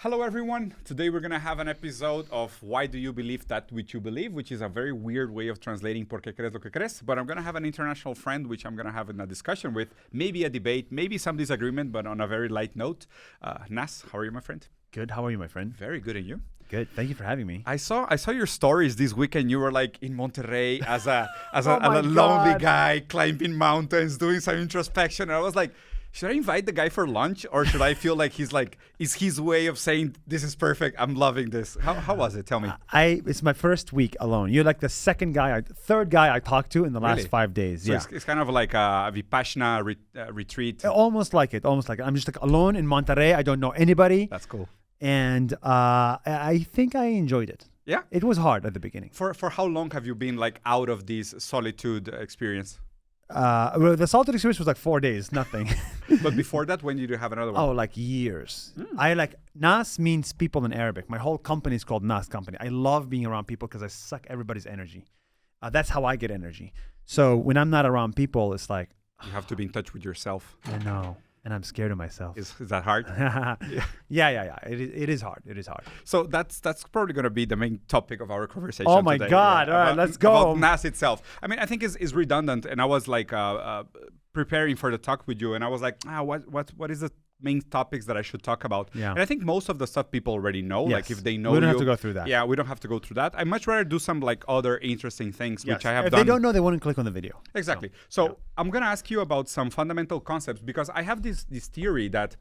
Hello everyone. Today we're going to have an episode of Why Do You Believe That Which You Believe, which is a very weird way of translating por qué crees lo que crees. But I'm going to have an international friend, which I'm going to have in a discussion with, maybe a debate, maybe some disagreement, but on a very light note. Nas, how are you, my friend? Good. How are you, my friend? Very good, and you? Good. Thank you for having me. I saw your stories this weekend. You were like in Monterrey as a my lonely God. guy climbing mountains, doing some introspection. And I was like, should I invite the guy for lunch, or should I feel like is his way of saying this is perfect? I'm loving this. How was it? Tell me. It's my first week alone. You're like the third guy I talked to in the last Really? 5 days. So Yeah. it's kind of like a Vipassana retreat. Almost like it. I'm just like alone in Monterrey. I don't know anybody. That's cool. And I think I enjoyed it. Yeah. It was hard at the beginning. For how long have you been like out of this solitude experience? Well, the solitude experience was like 4 days, nothing. But before that, when did you have another one? Oh, like years. Nas means people in Arabic. My whole company is called Nas Company. I love being around people because I suck everybody's energy. That's how I get energy. So when I'm not around people, it's like, You have to be in touch with yourself. I know. And I'm scared of myself. Is that hard? Yeah. It is hard. It is hard. So that's probably going to be the main topic of our conversation. Oh my today. God! All right, let's go. About NAS itself. I mean, I think is redundant, and I was like preparing for the talk with you, and I was like, what is the main topics that I should talk about? Yeah. And I think most of the stuff people already know. Like Yes. if they know, We don't have you- to go through that. Yeah, we don't have to go through that. I much rather do some like other interesting things, Yes. which I have If done. they don't know, they won't click on the video. Exactly. So I'm going to ask you about some fundamental concepts, because I have this theory that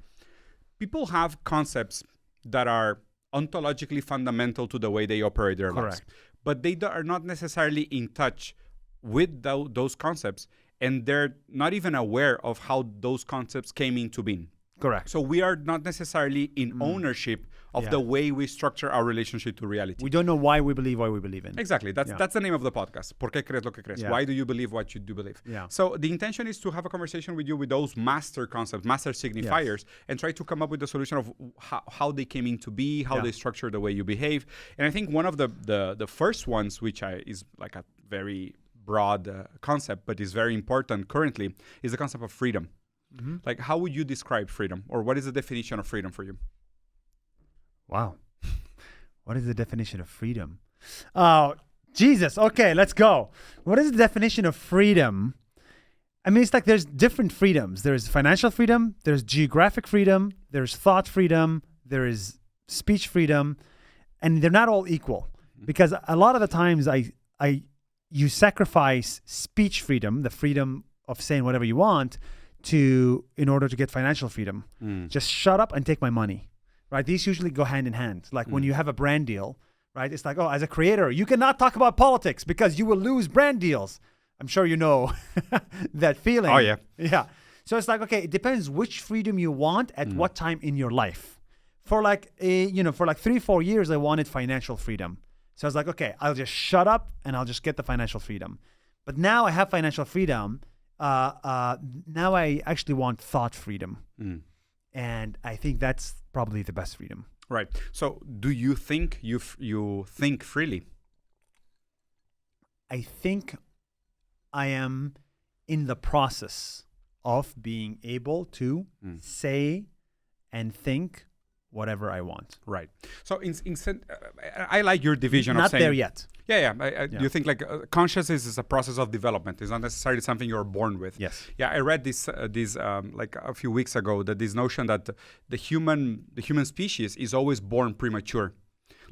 people have concepts that are ontologically fundamental to the way they operate their lives. Correct. But they are not necessarily in touch with those concepts, and they're not even aware of how those concepts came into being. Correct. So we are not necessarily in ownership of Yeah. the way we structure our relationship to reality. We don't know why we believe what we believe in. Exactly. That's the name of the podcast. ¿Por qué crees lo que crees? Yeah. Why do you believe what you do believe? Yeah. So the intention is to have a conversation with you with those master concepts, master signifiers, and try to come up with the solution of how they came into be, how Yeah. they structure the way you behave. And I think one of the first ones, which is like a very broad concept, but is very important currently, is the concept of freedom. Mm-hmm. Like, how would you describe freedom, or what is the definition of freedom for you? Wow. What is the definition of freedom? Oh, Jesus. Okay, let's go. What is the definition of freedom? I mean, it's like there's different freedoms. There's financial freedom, there's geographic freedom, there's thought freedom, there is speech freedom, and they're not all equal. Because a lot of the times you sacrifice speech freedom, the freedom of saying whatever you want, in order to get financial freedom. Just shut up and take my money, right? These usually go hand in hand. Like when you have a brand deal, right? It's like, oh, as a creator, you cannot talk about politics because you will lose brand deals. I'm sure you know that feeling. Oh, yeah. Yeah. So it's like, okay, it depends which freedom you want at what time in your life. For like 3-4 years, I wanted financial freedom. So I was like, okay, I'll just shut up and I'll just get the financial freedom. But now I have financial freedom. Now I actually want thought freedom. And I think that's probably the best freedom. Right. So do you think you think freely? I think I am in the process of being able to say and think whatever I want. Right. So I like your division of Not saying... there yet. Yeah. You think like consciousness is a process of development. It's not necessarily something you're born with. Yes. Yeah, I read this like a few weeks ago, that this notion that the human species is always born premature.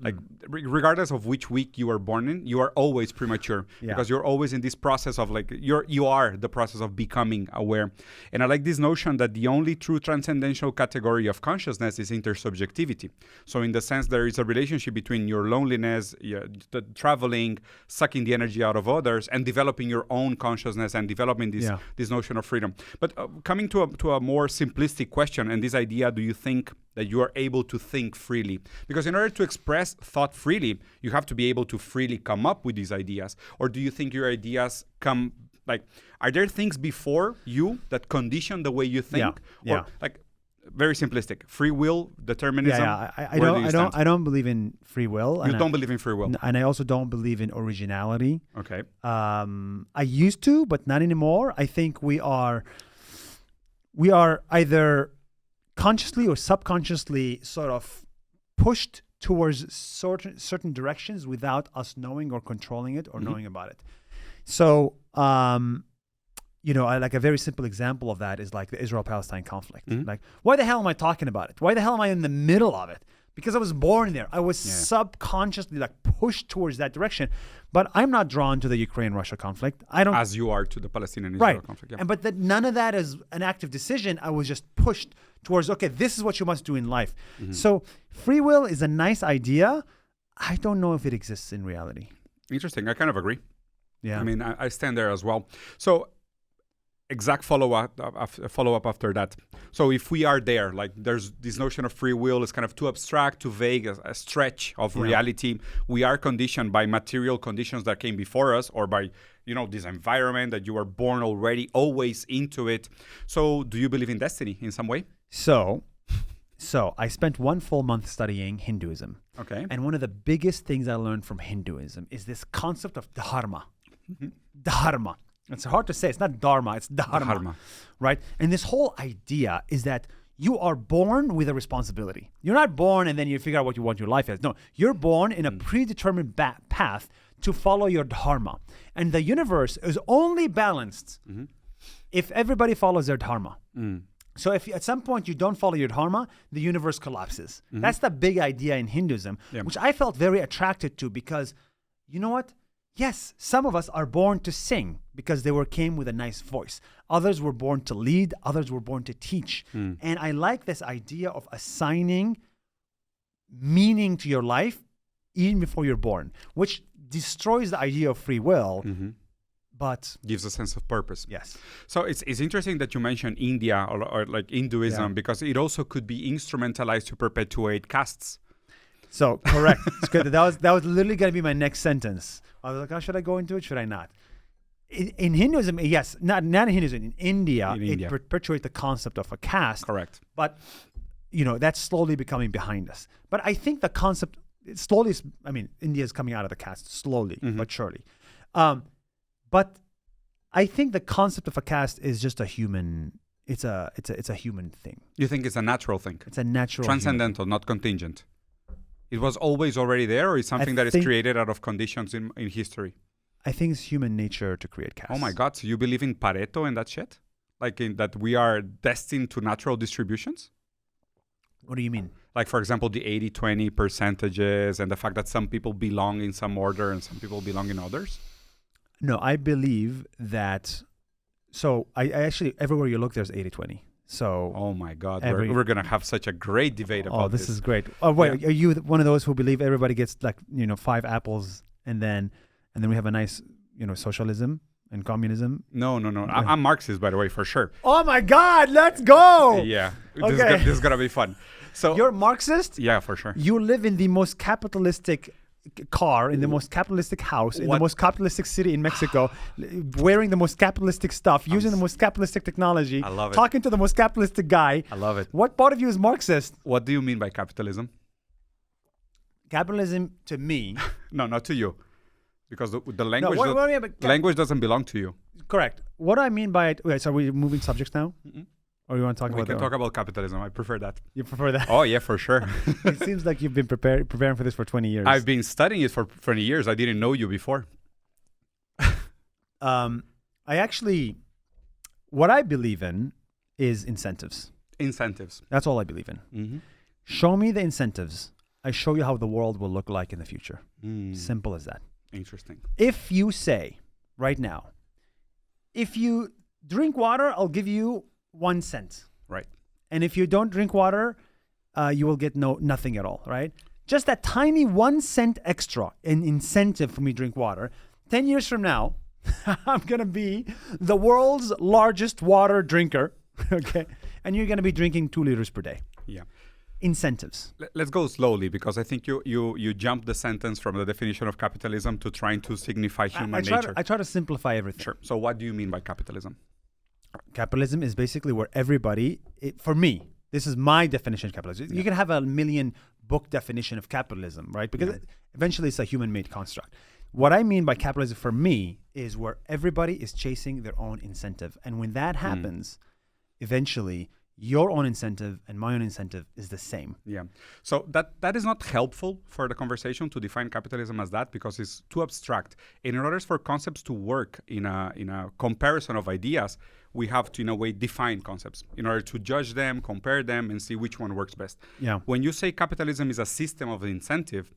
Like regardless of which week you are born in, you are always premature because you're always in this process of like you are the process of becoming aware. And I like this notion that the only true transcendental category of consciousness is intersubjectivity. So in the sense there is a relationship between your loneliness, the traveling, sucking the energy out of others, and developing your own consciousness and developing this notion of freedom. But coming to a more simplistic question, and this idea, do you think that you are able to think freely? Because in order to express thought freely, you have to be able to freely come up with these ideas. Or do you think your ideas come, like, are there things before you that condition the way you think? Yeah. Or like, very simplistic, free will, determinism? I don't believe in free will. You don't believe in free will? And I also don't believe in originality. Okay. I used to, but not anymore. I think we are either consciously or subconsciously sort of pushed towards certain directions without us knowing or controlling it or knowing about it. So, like a very simple example of that is like the Israel-Palestine conflict. Like, why the hell am I talking about it? Why the hell am I in the middle of it? Because I was born there. I was subconsciously like pushed towards that direction. But I'm not drawn to the Ukraine-Russia conflict. I don't. As you are to the Palestinian-Israel conflict. Yeah. But none of that is an active decision. I was just pushed towards, okay, this is what you must do in life. So free will is a nice idea. I don't know if it exists in reality. Interesting. I kind of agree. Yeah. I mean, I stand there as well. So exact follow-up after that. So if we are there, like there's this notion of free will is kind of too abstract, too vague, a stretch of reality. We are conditioned by material conditions that came before us, or by, this environment that you were born already always into it. So do you believe in destiny in some way? So I spent 1 full month studying Hinduism. Okay. And one of the biggest things I learned from Hinduism is this concept of dharma. Dharma. It's hard to say. It's not dharma. It's dharma. Right? And this whole idea is that you are born with a responsibility. You're not born and then you figure out what you want your life as. No, you're born in a predetermined path to follow your dharma. And the universe is only balanced if everybody follows their dharma. So if at some point you don't follow your dharma, the universe collapses. That's the big idea in Hinduism, which I felt very attracted to because, you know what? Yes, some of us are born to sing because they came with a nice voice. Others were born to lead. Others were born to teach. And I like this idea of assigning meaning to your life even before you're born, which destroys the idea of free will, but gives a sense of purpose. Yes. So it's interesting that you mentioned India or like Hinduism because it also could be instrumentalized to perpetuate castes. So correct. It's good. That was literally going to be my next sentence. I was like, oh, should I go into it? Should I not? In Hinduism, yes, not in Hinduism. In India, it perpetuates the concept of a caste. Correct. But, that's slowly becoming behind us. But I think the concept, India is coming out of the caste slowly, but surely. But I think the concept of a caste is just a human, it's a human thing. You think it's a natural thing? It's a natural transcendental, not contingent. It was always already there, or is something that is created out of conditions in history? I think it's human nature to create castes. Oh my God. So you believe in Pareto and that shit? Like in that we are destined to natural distributions? What do you mean? Like, for example, the 80-20 percentages and the fact that some people belong in some order and some people belong in others? No, I believe that. So I actually, everywhere you look, there's 80-20. So, oh my God, we're going to have such a great debate about this. Oh, this is great. Oh, wait, are you one of those who believe everybody gets 5 apples and then we have a nice, socialism and communism? No. I'm Marxist, by the way, for sure. Oh my God, let's go. Yeah, okay. This is going to be fun. So you're Marxist? Yeah, for sure. You live in the most capitalistic car, in the most capitalistic house, in the most capitalistic city in Mexico, wearing the most capitalistic stuff, using the most capitalistic technology. I love it. Talking to the most capitalistic guy. I love it. What part of you is Marxist? What do you mean by capitalism? Capitalism to me. No, not to you. Because the language, language doesn't belong to you. Correct. What I mean by it, wait, so are we moving subjects now? Or you want to talk about We can talk about capitalism. I prefer that. You prefer that? Oh, yeah, for sure. It seems like you've been preparing for this for 20 years. I've been studying it for 20 years. I didn't know you before. What I believe in is incentives. Incentives. That's all I believe in. Show me the incentives. I show you how the world will look like in the future. Simple as that. Interesting. If you say right now, if you drink water, I'll give you 1 cent. Right. And if you don't drink water, you will get nothing at all, right? Just that tiny 1 cent extra in incentive for me to drink water. 10 years from now, I'm going to be the world's largest water drinker, okay? And you're going to be drinking 2 liters per day. Yeah. Incentives. Let's go slowly because I think you jumped the sentence from the definition of capitalism to trying to signify human nature. I try to simplify everything. Sure. So what do you mean by capitalism? Capitalism is basically where everybody, for me, this is my definition of capitalism. You can have a million book definition of capitalism, right? Because eventually it's a human-made construct. What I mean by capitalism for me is where everybody is chasing their own incentive. And when that happens, eventually your own incentive and my own incentive is the same. Yeah. So that is not helpful for the conversation to define capitalism as that, because it's too abstract. And in order for concepts to work in a comparison of ideas, we have to, in a way, define concepts in order to judge them, compare them, and see which one works best. Yeah. When you say capitalism is a system of incentive,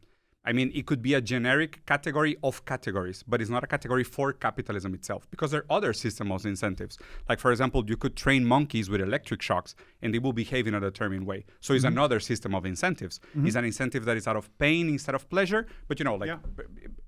I mean, it could be a generic category of categories, but it's not a category for capitalism itself, because there are other systems of incentives. Like, for example, you could train monkeys with electric shocks and they will behave in a determined way. So it's another system of incentives. It's an incentive that is out of pain instead of pleasure, but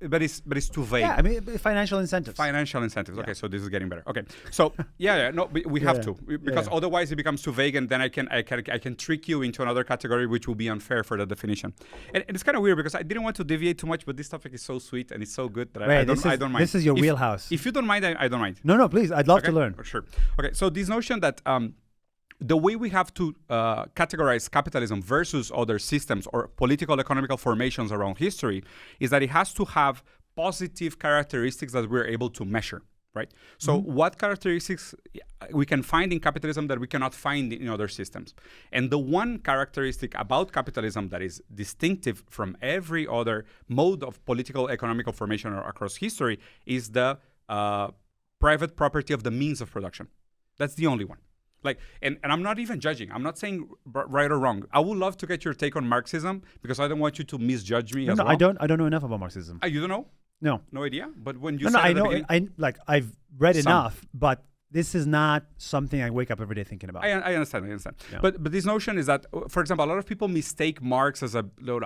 but it's too vague. Yeah, I mean, financial incentives. Financial incentives. Okay, so this is getting better. Okay, so we have to, because otherwise it becomes too vague, and then I can trick you into another category, which will be unfair for the definition. And it's kind of weird because I didn't want to deviate too much, but this topic is so sweet and it's so good that I don't mind. This is your wheelhouse. If you don't mind, I don't mind. No, please. I'd love to learn. Sure. Okay, so this notion that the way we have to categorize capitalism versus other systems or political economical formations around history is that it has to have positive characteristics that we're able to measure, right? So what characteristics we can find in capitalism that we cannot find in other systems? And the one characteristic about capitalism that is distinctive from every other mode of political economical formation across history is the private property of the means of production. That's the only one. Like, and I'm not even judging. I'm not saying right or wrong. I would love to get your take on Marxism, because I don't want you to misjudge me as well. I don't know enough about Marxism. You don't know? No. No idea? But when you I know. I've read enough, but this is not something I wake up every day thinking about. I understand. Yeah. But this notion is that, for example, a lot of people mistake Marx as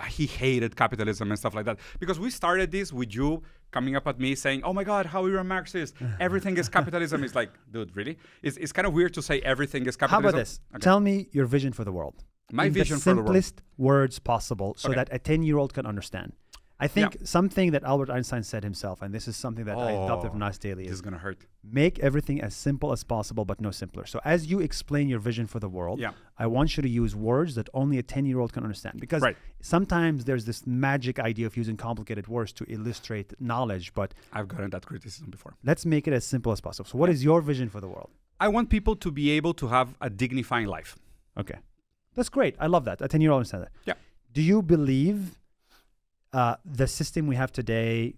he hated capitalism and stuff like that. Because we started this with you coming up at me saying, oh my God, how you're a Marxist. Everything is capitalism. It's like, dude, really? It's kind of weird to say everything is capitalism. How about this? Okay. Tell me your vision for the world. My vision for the world. In the simplest words possible, so that a 10-year-old can understand. I think something that Albert Einstein said himself, and this is something that I adopted from Nas Daily, this is going to hurt. Make everything as simple as possible, but no simpler. So as you explain your vision for the world, I want you to use words that only a 10-year-old can understand. Because sometimes there's this magic idea of using complicated words to illustrate knowledge, but I've gotten that criticism before. Let's make it as simple as possible. So what is your vision for the world? I want people to be able to have a dignifying life. Okay. That's great. I love that. A 10-year-old understands that. Yeah. Do you believe the system we have today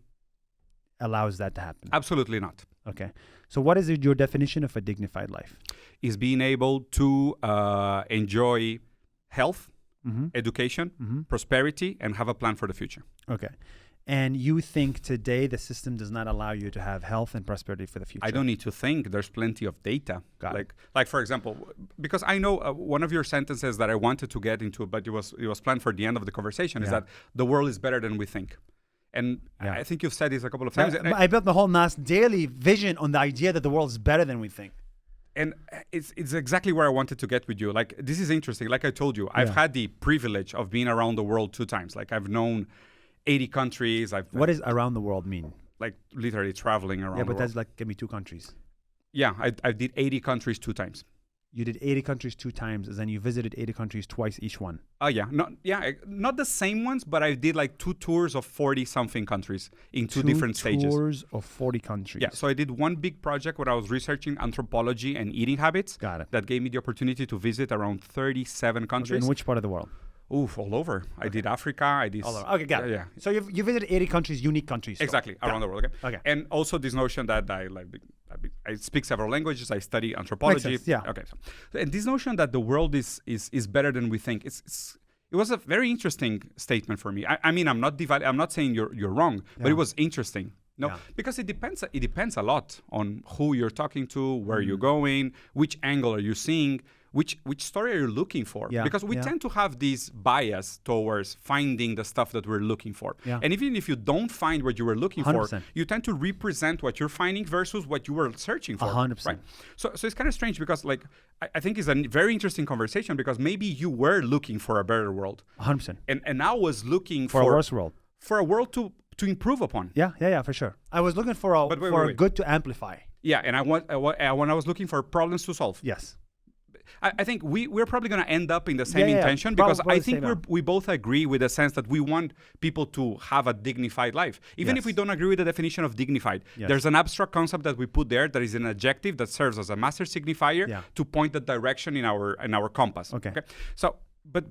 allows that to happen? Absolutely not. Okay. So what is your definition of a dignified life? Is being able to enjoy health, education, prosperity, and have a plan for the future. Okay. And you think today the system does not allow you to have health and prosperity for the future? I don't need to think. There's plenty of data. Like for example, because I know one of your sentences that I wanted to get into, but it was planned for the end of the conversation, is that the world is better than we think. And I think you've said this a couple of times. I built the whole Nas Daily vision on the idea that the world is better than we think. And it's exactly where I wanted to get with you. Like, this is interesting. Like I told you, I've had the privilege of being around the world 2 times. Like, I've known 80 countries. What does around the world mean? Like literally traveling around the world. Yeah, but that's like, give me 2 countries. Yeah, I did 80 countries 2 times. You did 80 countries 2 times, and then you visited 80 countries twice each one. Oh, yeah. Not the same ones, but I did like 2 tours of 40-something countries in 2 different stages. 2 tours of 40 countries. Yeah, so I did one big project where I was researching anthropology and eating habits. Got it. That gave me the opportunity to visit around 37 countries. In which part of the world? Oof, all over. I did Africa. I did. All over. Okay, got it. Yeah. So you visited 80 countries, unique countries. Exactly, around the world. Okay. And also this notion that I speak several languages. I study anthropology. Makes sense, yeah. Okay. And this notion that the world is better than we think. It was a very interesting statement for me. I mean, I'm not saying you're wrong, but it was interesting. Because it depends a lot on who you're talking to, where you're going, which angle are you seeing, which story are you looking for? Because we tend to have this bias towards finding the stuff that we're looking for. And even if you don't find what you were looking 100%. for, you tend to represent what you're finding versus what you were searching for. 100%. Right? So it's kind of strange because I think it's a very interesting conversation, because maybe you were looking for a better world. 100%. And I was looking for a worse world. For a world to improve upon. Yeah, for sure. I was looking for a good to amplify. Yeah, and when I was looking for problems to solve. Yes. I think we're probably going to end up in the same intention because I think we both agree with the sense that we want people to have a dignified life. Even if we don't agree with the definition of dignified, there's an abstract concept that we put there that is an adjective that serves as a master signifier to point the direction in our compass. Okay. So, but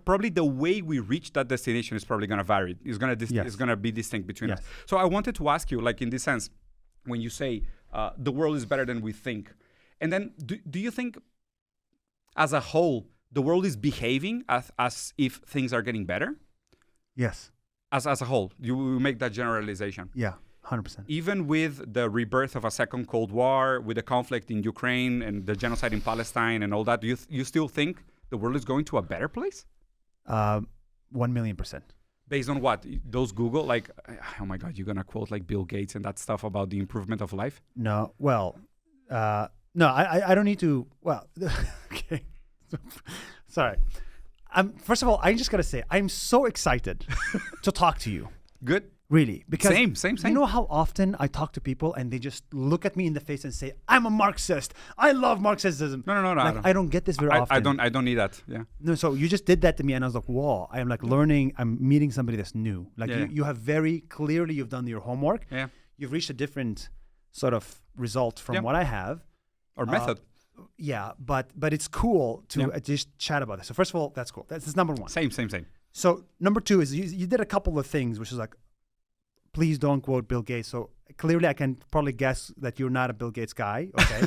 probably the way we reach that destination is probably going to vary. It's going to be distinct between us. So I wanted to ask you, like in this sense, when you say the world is better than we think, and then do you think as a whole, the world is behaving as if things are getting better? Yes. As a whole, you make that generalization. Yeah, 100%. Even with the rebirth of a second Cold War, with the conflict in Ukraine and the genocide in Palestine and all that, do you still think the world is going to a better place? 1,000,000%. Based on what? Those Google, like, oh my God, you're going to quote like Bill Gates and that stuff about the improvement of life? No, well, no, I don't need to, well, okay. Sorry. First of all, I just got to say, I'm so excited to talk to you. Good. Really. Because same. You know how often I talk to people and they just look at me in the face and say, I'm a Marxist. I love Marxism. No. Like, I don't get this very often. I don't need that. Yeah. No, so you just did that to me and I was like, whoa, I am like learning, I'm meeting somebody that's new. Like you have very clearly, you've done your homework. Yeah. You've reached a different sort of result from what I have. Or method. Yeah, but it's cool to just chat about this. So first of all, that's cool. That's number one. Same. So number two is you did a couple of things, which is like, please don't quote Bill Gates. So clearly I can probably guess that you're not a Bill Gates guy, okay?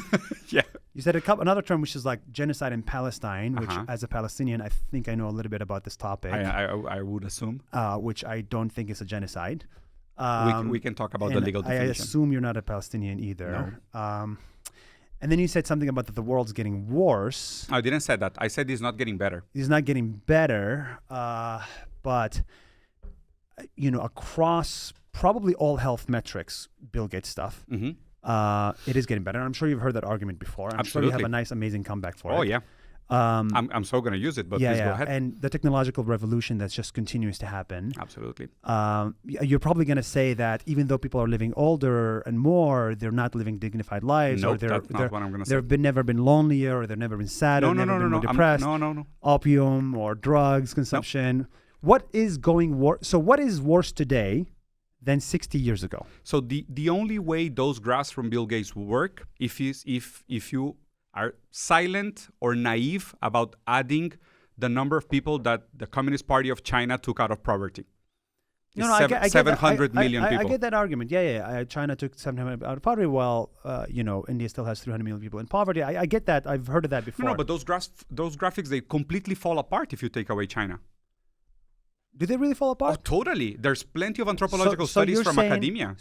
Yeah. You said another term, which is like genocide in Palestine, which as a Palestinian, I think I know a little bit about this topic. I would assume. Which I don't think is a genocide. We can talk about the legal definition. I assume you're not a Palestinian either. No. And then you said something about that the world's getting worse. I didn't say that. I said it's not getting better. It's not getting better, but across probably all health metrics, Bill Gates stuff, it is getting better. And I'm sure you've heard that argument before. I'm sure you have a nice, amazing comeback for it. Oh, yeah. I'm so going to use it, but please go ahead. And the technological revolution that just continues to happen. Absolutely. You're probably going to say that even though people are living older and more, they're not living dignified lives. Nope, that's not what I'm going to say. They've never been lonelier, or they've never been sadder, never been more depressed. No. Opium or drugs consumption. Nope. What is going worse? So what is worse today than 60 years ago? So the only way those graphs from Bill Gates work if you are silent or naive about adding the number of people that the Communist Party of China took out of poverty. I get 700 million people. I get that argument. China took 700 out of poverty, while India still has 300 million people in poverty. I get that. I've heard of that before. No, but those graphics, they completely fall apart if you take away China. Do they really fall apart? Oh, totally. There's plenty of anthropological studies from academia.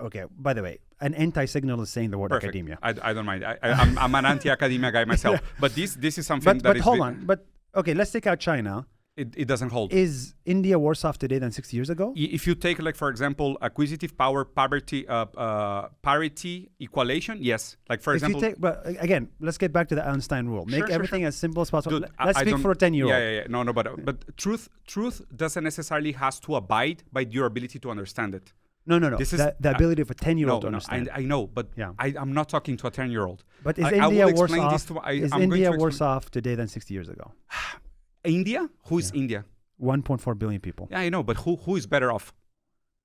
Okay, by the way, an anti-signal is saying the word academia. I don't mind. I'm an anti-academia guy myself. But this is something that is... But hold on. But, okay, let's take out China. It doesn't hold. Is India worse off today than 60 years ago? If you take, like, for example, acquisitive power, parity equalation, yes. Like, for example... But again, let's get back to the Einstein rule. Make everything as simple as possible. Dude, let's speak for a 10-year-old. Yeah. No, but truth doesn't necessarily has to abide by your ability to understand it. No. This is the ability of a 10-year-old to understand. I know, but I'm not talking to a 10-year-old. But is India worse off today than 60 years ago? India? Who is India? 1.4 billion people. Yeah, I know, but who is better off?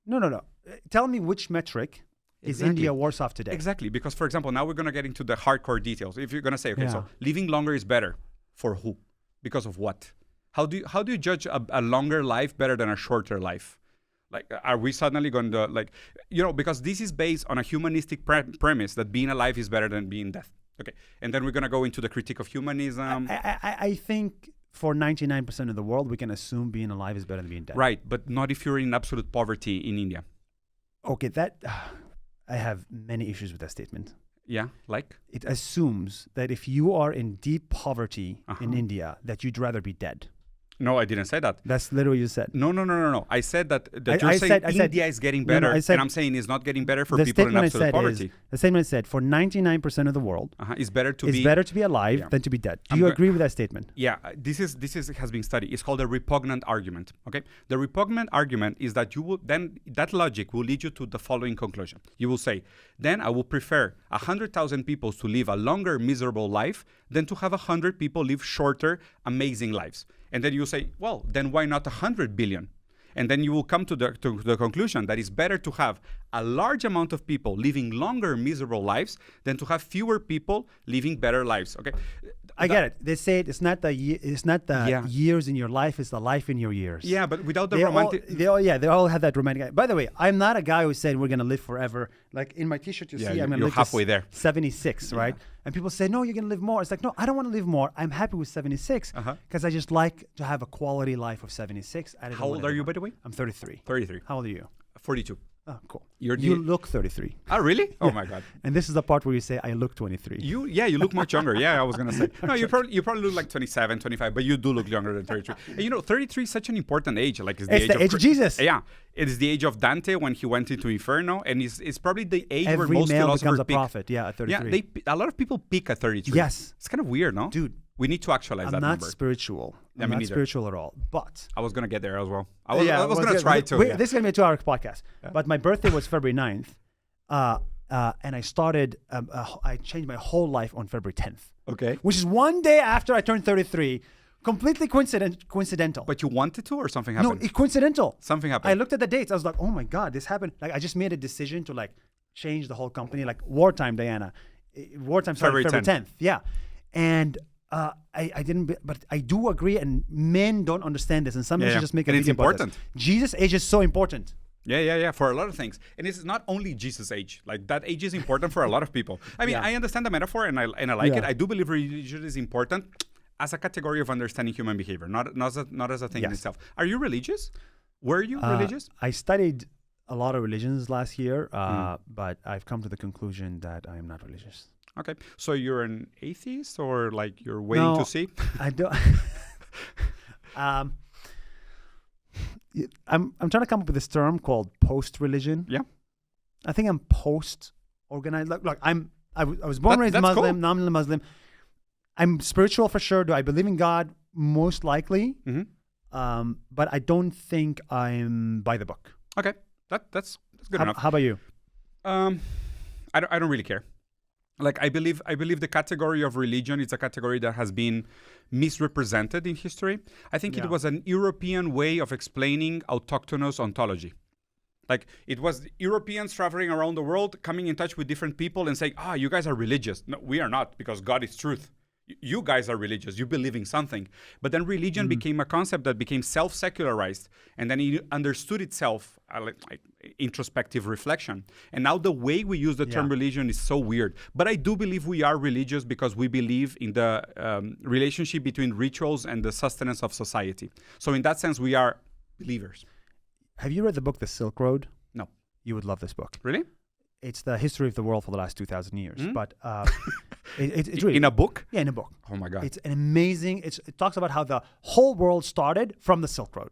No. Tell me which metric is India worse off today? Exactly, because, for example, now we're going to get into the hardcore details. If you're going to say, so living longer is better. For who? Because of what? How do you judge a longer life better than a shorter life? Like, are we suddenly going to, because this is based on a humanistic premise that being alive is better than being dead. Okay, and then we're going to go into the critique of humanism. I think for 99% of the world, we can assume being alive is better than being dead. Right, but not if you're in absolute poverty in India. Okay, I have many issues with that statement. Yeah, like? It assumes that if you are in deep poverty in India, that you'd rather be dead. No, I didn't say that. That's literally what you said. No. I said that you're I saying said- India is getting better, I said- and I'm saying it's not getting better for The people in statement I absolute said poverty. the statement I said, for 99% of the world, It's better to it's be. better to be alive Yeah. than to be dead. Do I'm you go- agree with that statement? Yeah, this has been studied. It's called a repugnant argument. Okay, the repugnant argument is that you will then that logic will lead you to the following conclusion. You will say, then I will prefer 100,000 people to live a longer miserable life than to have 100 people live shorter, amazing lives. And then you say, well, then why not 100 billion? And then you will come to the conclusion that it's better to have a large amount of people living longer, miserable lives than to have fewer people living better lives. Okay, I get it. They say it's not the Yeah. years in your life; it's the life in your years. Yeah, but without the They romantic. they all have that romantic. By the way, I'm not a guy who said we're gonna live forever. Like in my T-shirt, you Yeah, see, I'm gonna you're live halfway there. 76, right? And people say, no, you're gonna live more. It's like, no, I don't want to live more. I'm happy with 76 because I just like to have a quality life of 76. I don't How wanna old are live you, more. by the way? I'm 33. 33. How old are you? 42. Oh, cool. You're You the- look 33. Oh, really? Oh my God. And this is the part where you say, I look 23. You look much younger. Yeah, I was gonna say. No, you probably look like 27, 25, but you do look younger than 33. And you know, 33 is such an important age. Like it's the age of Jesus. Yeah, it is the age of Dante when he went into Inferno, and it's probably the age where Every most male philosophers becomes a peak. prophet. Yeah, at 33. Yeah, a lot of people peak at 33. Yes. It's kind of weird, no? Dude, we need to actualize I'm that not number. spiritual. Yeah, I'm me not neither. spiritual at all. But I was gonna get there as well. I was gonna try to. Wait, Yeah. this is gonna be a 2-hour podcast. But my birthday was February 9th, and I started. I changed my whole life on February 10th, Okay. which is one day after I turned 33. Completely coincidental. But you wanted to, or something No, happened? coincidental. Something happened. I looked at the dates. I was like, oh my God, this happened. Like I just made a decision to like change the whole company. Like wartime, Diana. Wartime started February February 10th. Yeah. And I didn't, but I do agree. And men don't understand this. And some men Yeah, should yeah. just make a And it's video about this. important. Jesus' age is so important. Yeah, for a lot of things. And it's not only Jesus' age. Like, that age is important for a lot of people. I mean, Yeah. I understand the metaphor, and I like it. Yeah. I do believe religion is important as a category of understanding human behavior, not as a thing in Yes. itself. Are you religious? Were you religious? I studied a lot of religions last year, but I've come to the conclusion that I am not religious. Okay. So you're an atheist, or like you're waiting No. to see? I don't. I'm trying to come up with this term called post-religion. Yeah. I think I'm post-organized. Look, I was born and raised that's Muslim, cool. nominally Muslim. I'm spiritual for sure. Do I believe in God? Most likely. Mm-hmm. But I don't think I'm by the book. Okay. That's good enough. How about you? I don't really care. Like, I believe the category of religion is a category that has been misrepresented in history. I think Yeah. it was an European way of explaining autochthonous ontology. Like, it was Europeans traveling around the world, coming in touch with different people and saying, you guys are religious. No, we are not, because God is truth. You guys are religious. You believe in something. But then religion became a concept that became self-secularized, and then it understood itself, like introspective reflection. And now the way we use the term religion is so weird. But I do believe we are religious because we believe in the relationship between rituals and the sustenance of society. So in that sense, we are believers. Have you read the book The Silk Road? No. You would love this book. Really? It's the history of the world for the last 2,000 years. But it's really... In a book? Yeah, in a book. Oh my God. It's an amazing... It talks about how the whole world started from the Silk Road.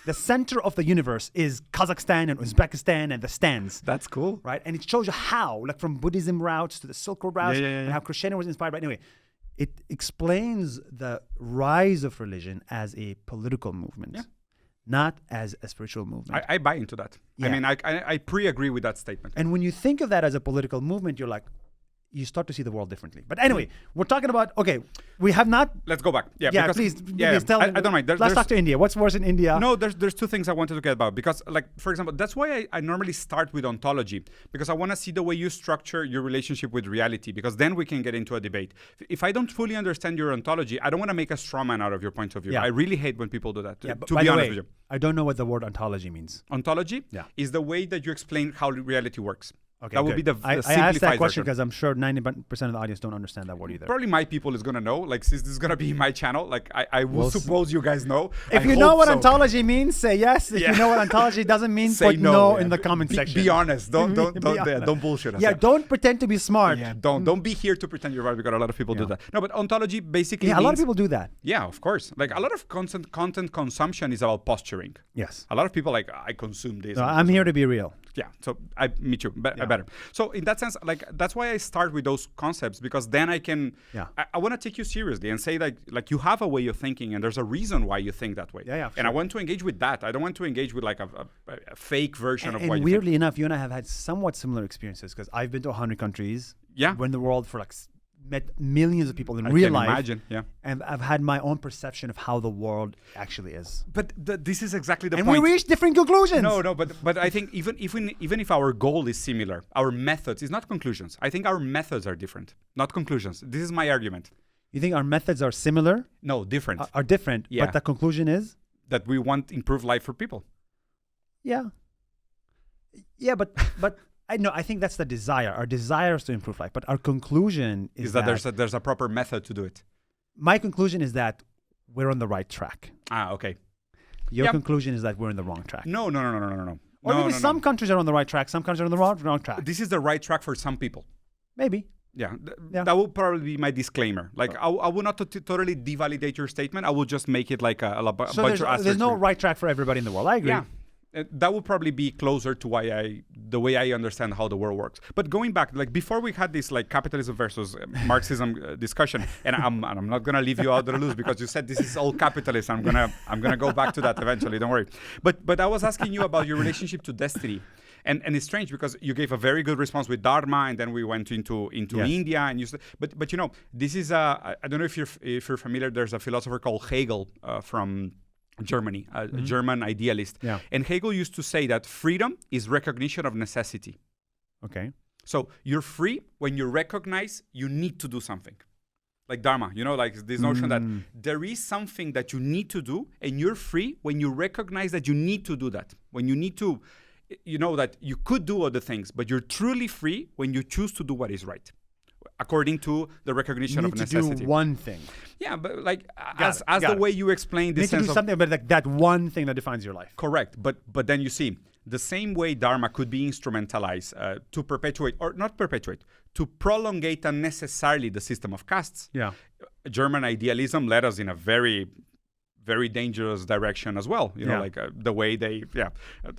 The center of the universe is Kazakhstan and Uzbekistan and the stands. That's cool. Right? And it shows you how, like from Buddhism routes to the Silk Road routes, and how Christianity was inspired by... Anyway, it explains the rise of religion as a political movement. Not as a spiritual movement. I buy into that. Yeah. I mean, I pre-agree with that statement. And when you think of that as a political movement, you're like, you start to see the world differently. But anyway, we're talking about, okay, we have not... Let's go back. Yeah, Yeah, because, please tell me. I don't mind. Let's talk to India. What's worse in India? No, there's two things I wanted to get about. Because, like, for example, that's why I normally start with ontology. Because I want to see the way you structure your relationship with reality. Because then we can get into a debate. If I don't fully understand your ontology, I don't want to make a straw man out of your point of view. Yeah. I really hate when people do that, Yeah, but to by be the honest way, with you. I don't know what the word ontology means. Ontology Yeah. is the way that you explain how reality works. Okay, That would good. be the I asked simplified that question version. because I'm sure 90% of the audience don't understand that word either. Probably my people is gonna know. Like, since this is gonna be my channel, like I will Well, suppose you guys know. If I you know hope what so. ontology means, say yes. If Yeah. you know what ontology doesn't mean, Say put no yeah. in the comment section. Be honest. Don't honest. don't bullshit us. Yeah, don't pretend to be smart. Yeah, don't be here to pretend you're right, because a lot of people do that. No, but ontology basically Yeah, a lot of means- people do that. Yeah, of course. Like, a lot of content consumption is about posturing. Yes. A lot of people like, I consume this. No, and I'm consume here to be real. Yeah, so me too, better. So in that sense, like, that's why I start with those concepts, because then I can, I want to take you seriously and say like you have a way of thinking, and there's a reason why you think that way. Yeah, And I want to engage with that. I don't want to engage with like a fake version of what you And think. weirdly enough, you and I have had somewhat similar experiences, because I've been to 100 countries. Yeah. We're in the world for like met millions of people in I real can life. imagine, yeah. And I've had my own perception of how the world actually is. But this is exactly the And point. we reach different conclusions. No, but I think even if our goal is similar, our methods is not conclusions. I think our methods are different, not conclusions. This is my argument. You think our methods are similar? No, different. Are different. Yeah. But the conclusion is? That we want improved life for people. Yeah. Yeah, but I think that's the desire. Our desire is to improve life. But our conclusion is that there's a proper method to do it. My conclusion is that we're on the right track. Okay. Your conclusion is that we're in the wrong track. No. Or maybe some countries are on the right track, some countries are on the wrong track. This is the right track for some people. Maybe. Yeah, that will probably be my disclaimer. Like, I will not totally devalidate your statement. I will just make it like a bunch of asterisks. There's no right track for everybody in the world. I agree. Yeah. That would probably be closer to the way I understand how the world works. But going back, like, before we had this like capitalism versus Marxism discussion, and I'm not gonna leave you out of the loop, because you said this is all capitalist. I'm gonna go back to that eventually. Don't worry. But I was asking you about your relationship to destiny. And it's strange, because you gave a very good response with Dharma, and then we went into Yes. India, and you said, but you know, this is I don't know if you're familiar. There's a philosopher called Hegel from Germany, a German idealist. Yeah. And Hegel used to say that freedom is recognition of necessity. Okay. So you're free when you recognize you need to do something. Like Dharma, you know, like this notion that there is something that you need to do, and you're free when you recognize that you need to do that. When you need to, you know, that you could do other things, but you're truly free when you choose to do what is right, according to the recognition of necessity. You need to do one thing. Yeah, but like as the way you explain You this need to sense do of something, but like that one thing that defines your life. correct. But then you see the same way Dharma could be instrumentalized to perpetuate, or not perpetuate, to prolongate unnecessarily the system of castes. Yeah. German idealism led us in a very, very dangerous direction as well. You know, like the way they,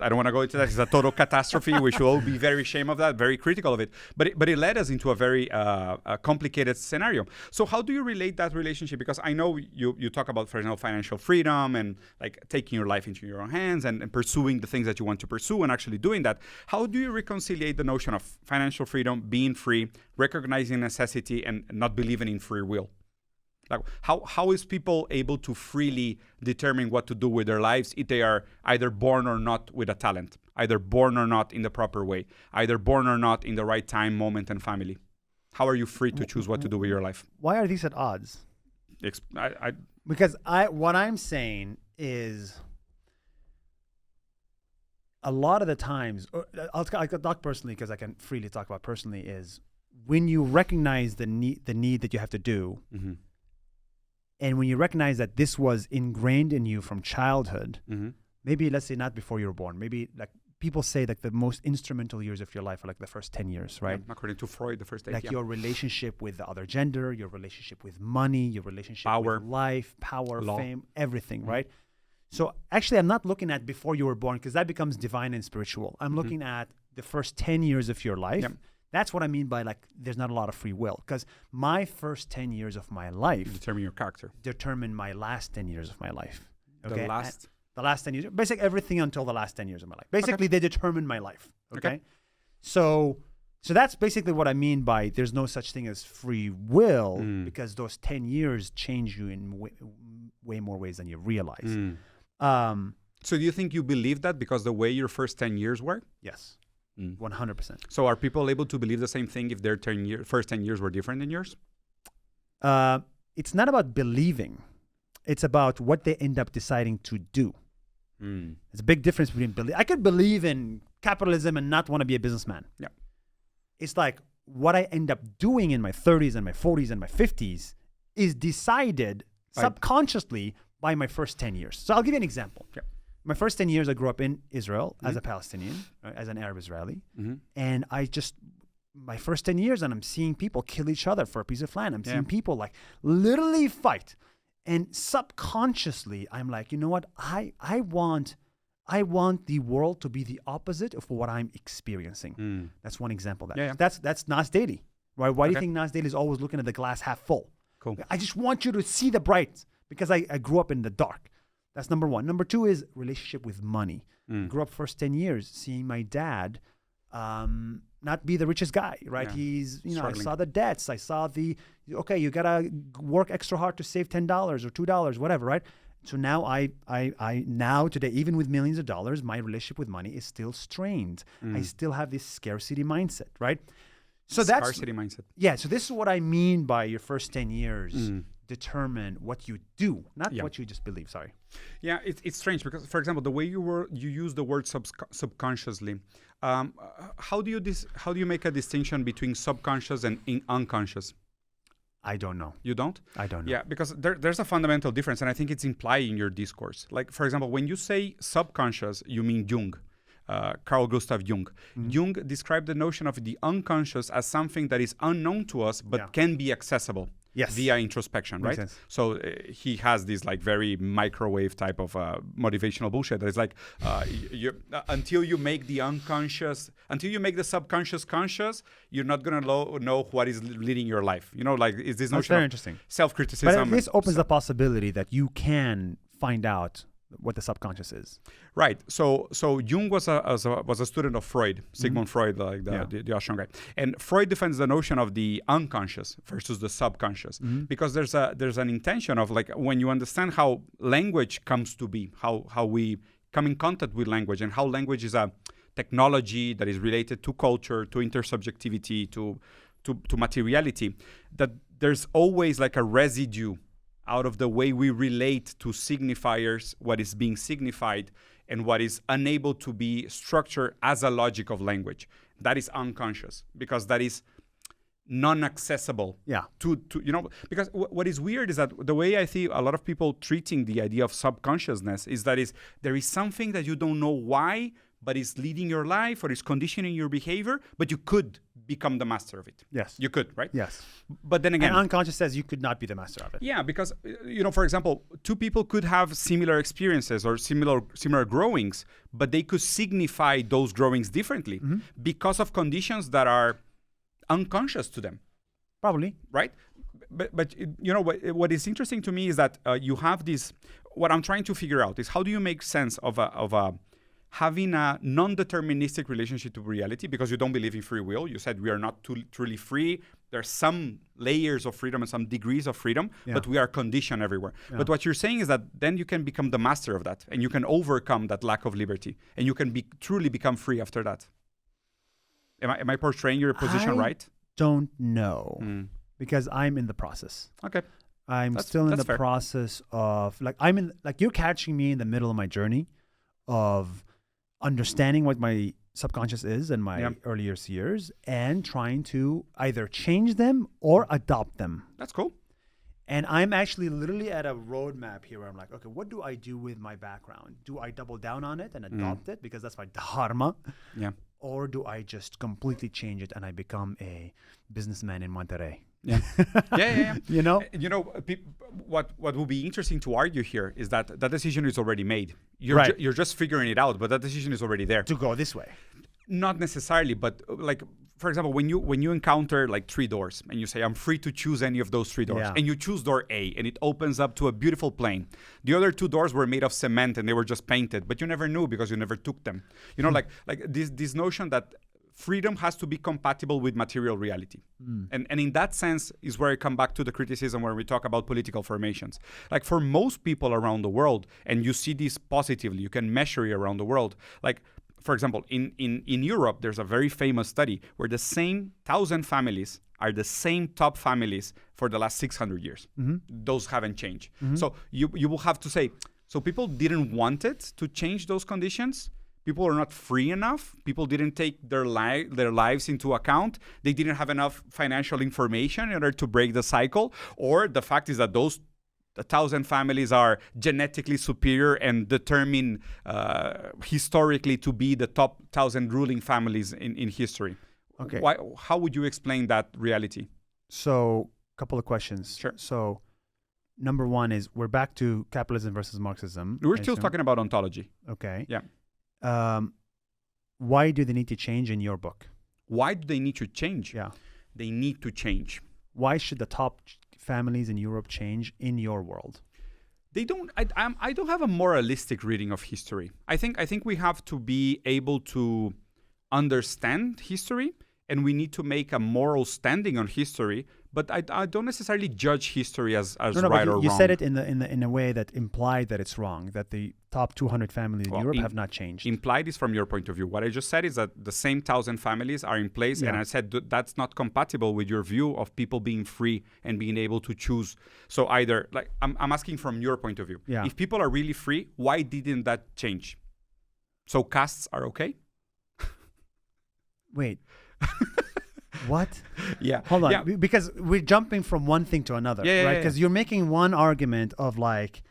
I don't want to go into that. It's a total catastrophe. We should all be very ashamed of that, very critical of it. But it led us into a very complicated scenario. So how do you relate that relationship? Because I know you talk about, for example, financial freedom and like taking your life into your own hands and pursuing the things that you want to pursue and actually doing that. How do you reconcile the notion of financial freedom, being free, recognizing necessity, and not believing in free will? Like, how is people able to freely determine what to do with their lives if they are either born or not with a talent, either born or not in the proper way, either born or not in the right time, moment, and family? How are you free to choose what to do with your life? Why are these at odds? Because what I'm saying is, a lot of the times, I'll talk personally because I can freely talk about personally, is when you recognize the need that you have to do, and when you recognize that this was ingrained in you from childhood, maybe let's say not before you were born, maybe like people say like the most instrumental years of your life are like the first 10 years, right? Yeah, according to Freud, the first 8. Like your relationship with the other gender, your relationship with money, your relationship with life, power, law, fame, everything, right? So actually, I'm not looking at before you were born, because that becomes divine and spiritual. I'm looking at the first 10 years of your life. That's what I mean by like there's not a lot of free will, because my first 10 years of my life determine your character. Determine my last 10 years of my life. Okay? The last 10 years, basically everything until the last 10 years of my life. Basically, they determine my life. Okay? So that's basically what I mean by there's no such thing as free will, because those 10 years change you in way more ways than you realize. So do you think you believe that because the way your first 10 years were? Yes. 100%. So are people able to believe the same thing if their first 10 years were different than yours? It's not about believing. It's about what they end up deciding to do. There's a big difference between I could believe in capitalism and not want to be a businessman. Yeah. it's like what I end up doing in my 30s and my 40s and my 50s is decided subconsciously by my first 10 years. So I'll give you an example. Yeah. My first 10 years, I grew up in Israel as a Palestinian, as an Arab Israeli. And my first 10 years, and I'm seeing people kill each other for a piece of land. I'm seeing people like literally fight. And subconsciously, I'm like, you know what? I want the world to be the opposite of what I'm experiencing. That's one example of that. That's Nas Daily. Right? Why do you think Nas Daily is always looking at the glass half full? Cool. I just want you to see the bright because I grew up in the dark. That's number one. Number two is relationship with money. Grew up first 10 years seeing my dad not be the richest guy, right? He's, struggling. I saw the debts. I saw you got to work extra hard to save $10 or $2, whatever, right? So now now today, even with millions of dollars, my relationship with money is still strained. I still have this scarcity mindset, right? So that's scarcity mindset. Yeah. So this is what I mean by your first 10 years determine what you do, not what you just believe. Sorry. Yeah, it's strange because, for example, the way you use the word subconsciously. How do you make a distinction between subconscious and unconscious? I don't know. You don't? I don't know. Yeah, because there's a fundamental difference, and I think it's implied in your discourse. Like, for example, when you say subconscious, you mean Jung, Carl Gustav Jung. Jung described the notion of the unconscious as something that is unknown to us, but can be accessible. Yes. Via introspection, right? Sense. So he has this like very microwave type of motivational bullshit that is like until you make the subconscious conscious, you're not gonna know what is leading your life. Like is this notion very interesting. Self-criticism. But this opens the possibility that you can find out what the subconscious is. Right. So Jung was a student of Freud, Sigmund Freud, like the Austrian guy. And Freud defends the notion of the unconscious versus the subconscious because there's an intention of like when you understand how language comes to be, how we come in contact with language and how language is a technology that is related to culture, to intersubjectivity, to materiality, that there's always like a residue out of the way we relate to signifiers, what is being signified, and what is unable to be structured as a logic of language. That is unconscious because that is non-accessible. Yeah. Because what is weird is that the way I see a lot of people treating the idea of subconsciousness is that there is something that you don't know why, but is leading your life or is conditioning your behavior, but you could become the master of it. Yes. You could, right? Yes. But then again... And unconscious says you could not be the master of it. Yeah, because, for example, two people could have similar experiences or similar growings, but they could signify those growings differently because of conditions that are unconscious to them. Probably. Right? But what is interesting to me is that you have this... What I'm trying to figure out is how do you make sense of having a non-deterministic relationship to reality because you don't believe in free will. You said we are not truly free. There are some layers of freedom and some degrees of freedom, but we are conditioned everywhere. Yeah. But what you're saying is that then you can become the master of that and you can overcome that lack of liberty and you can truly become free after that. Am I portraying your position right? Don't know because I'm in the process. Okay. I'm still in the process of you're catching me in the middle of my journey of understanding what my subconscious is in my earlier years and trying to either change them or adopt them. That's cool. And I'm actually literally at a roadmap here where I'm like, okay, what do I do with my background? Do I double down on it and adopt it because that's my dharma? Yeah. Or do I just completely change it and I become a businessman in Monterrey? Yeah. What will be interesting to argue here is that that decision is already made. You're just figuring it out, but that decision is already there. To go this way. Not necessarily, but like, for example, when you encounter like 3 doors and you say, I'm free to choose any of those 3 doors, and you choose door A and it opens up to a beautiful plain. The other 2 doors were made of cement and they were just painted, but you never knew because you never took them. Like this notion that freedom has to be compatible with material reality. And in that sense is where I come back to the criticism where we talk about political formations. Like for most people around the world, and you see this positively, you can measure it around the world. Like, for example, in Europe, there's a very famous study where the same 1,000 families are the same top families for the last 600 years. Those haven't changed. So you will have to say, so people didn't want it to change those conditions, People are not free enough. People didn't take their lives into account. They didn't have enough financial information in order to break the cycle. Or the fact is that those 1,000 families are genetically superior and determined historically to be the top 1,000 ruling families in history. Okay. How would you explain that reality? So, a couple of questions. Sure. So, number one is we're back to capitalism versus Marxism. We're still talking about ontology. Okay. Yeah. Why do they need to change in your book? Why do they need to change? Yeah. They need to change. Why should the top families in Europe change in your world? They don't. I don't have a moralistic reading of history. I think we have to be able to understand history, and we need to make a moral standing on history. But I don't necessarily judge history as right or wrong. You said it in a way that implied that it's wrong, that the top 200 families in Europe have not changed. Implied is from your point of view. What I just said is that the same 1,000 families are in place, and I said that's not compatible with your view of people being free and being able to choose. So either, like, I'm asking from your point of view. Yeah. If people are really free, why didn't that change? So castes are okay? Wait. What? Yeah. Hold on. Yeah. Because we're jumping from one thing to another, right? Because you're making one argument of like,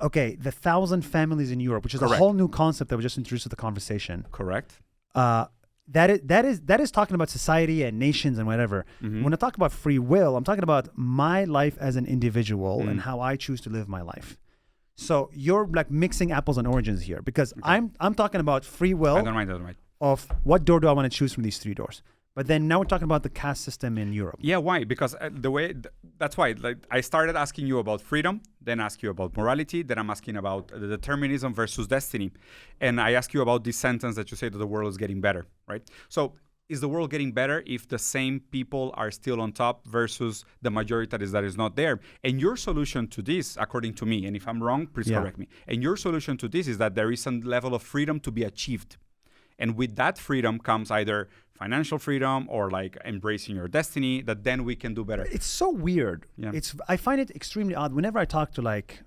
okay, the 1,000 families in Europe, which is a whole new concept that we just introduced to the conversation. Correct. That is talking about society and nations and whatever. Mm-hmm. When I talk about free will, I'm talking about my life as an individual and how I choose to live my life. So you're like mixing apples and oranges here, because I'm talking about free will. I don't mind. Of what door do I want to choose from these three doors. But then now we're talking about the caste system in Europe. Yeah, why? Because that's why. Like, I started asking you about freedom, then ask you about morality, then I'm asking about the determinism versus destiny. And I ask you about this sentence that you say that the world is getting better, right? So is the world getting better if the same people are still on top versus the majority that is not there? And your solution to this, according to me, and if I'm wrong, please correct me. And your solution to this is that there is some level of freedom to be achieved. And with that freedom comes either financial freedom or like embracing your destiny, that then we can do better. It's so weird. Yeah. I find it extremely odd. Whenever I talk to like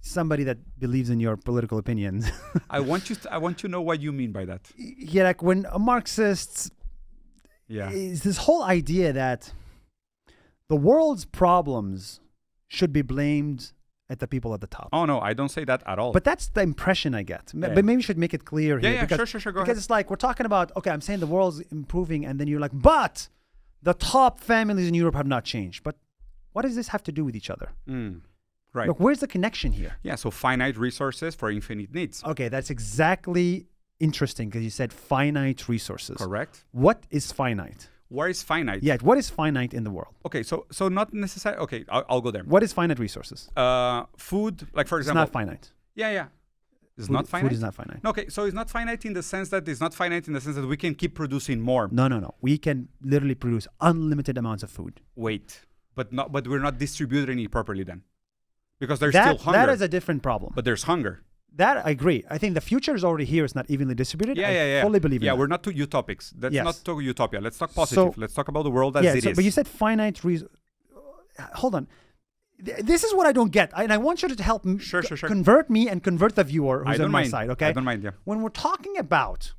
somebody that believes in your political opinions. I want to know what you mean by that. Yeah, like when a Marxist is this whole idea that the world's problems should be blamed at the people at the top. Oh, no, I don't say that at all. But that's the impression I get. But maybe we should make it clear here. Yeah, because, sure, go ahead. Because it's like, we're talking about, okay, I'm saying the world's improving, and then you're like, but the top families in Europe have not changed. But what does this have to do with each other? Right. Look, where's the connection here? Yeah, so finite resources for infinite needs. Okay, that's exactly interesting, because you said finite resources. Correct. What is finite? Where is finite? Yeah, what is finite in the world? Okay, so not necessarily. Okay, I'll go there. What is finite resources? Food, like for example. It's not finite. Yeah. It's not finite? Food is not finite. Okay, so it's not finite in the sense that we can keep producing more. No. We can literally produce unlimited amounts of food. Wait, but we're not distributing it properly then. Because there's still hunger. That is a different problem. But there's hunger. That I agree. I think the future is already here. It's not evenly distributed. I fully believe in that. Yeah, we're not to utopics. Let's not talk utopia. Let's talk positive. Let's talk about the world as it is. But you said finite hold on. This is what I don't get. And I want you to help sure. convert me and convert the viewer who's on my side. Okay? I don't mind, yeah. When we're talking about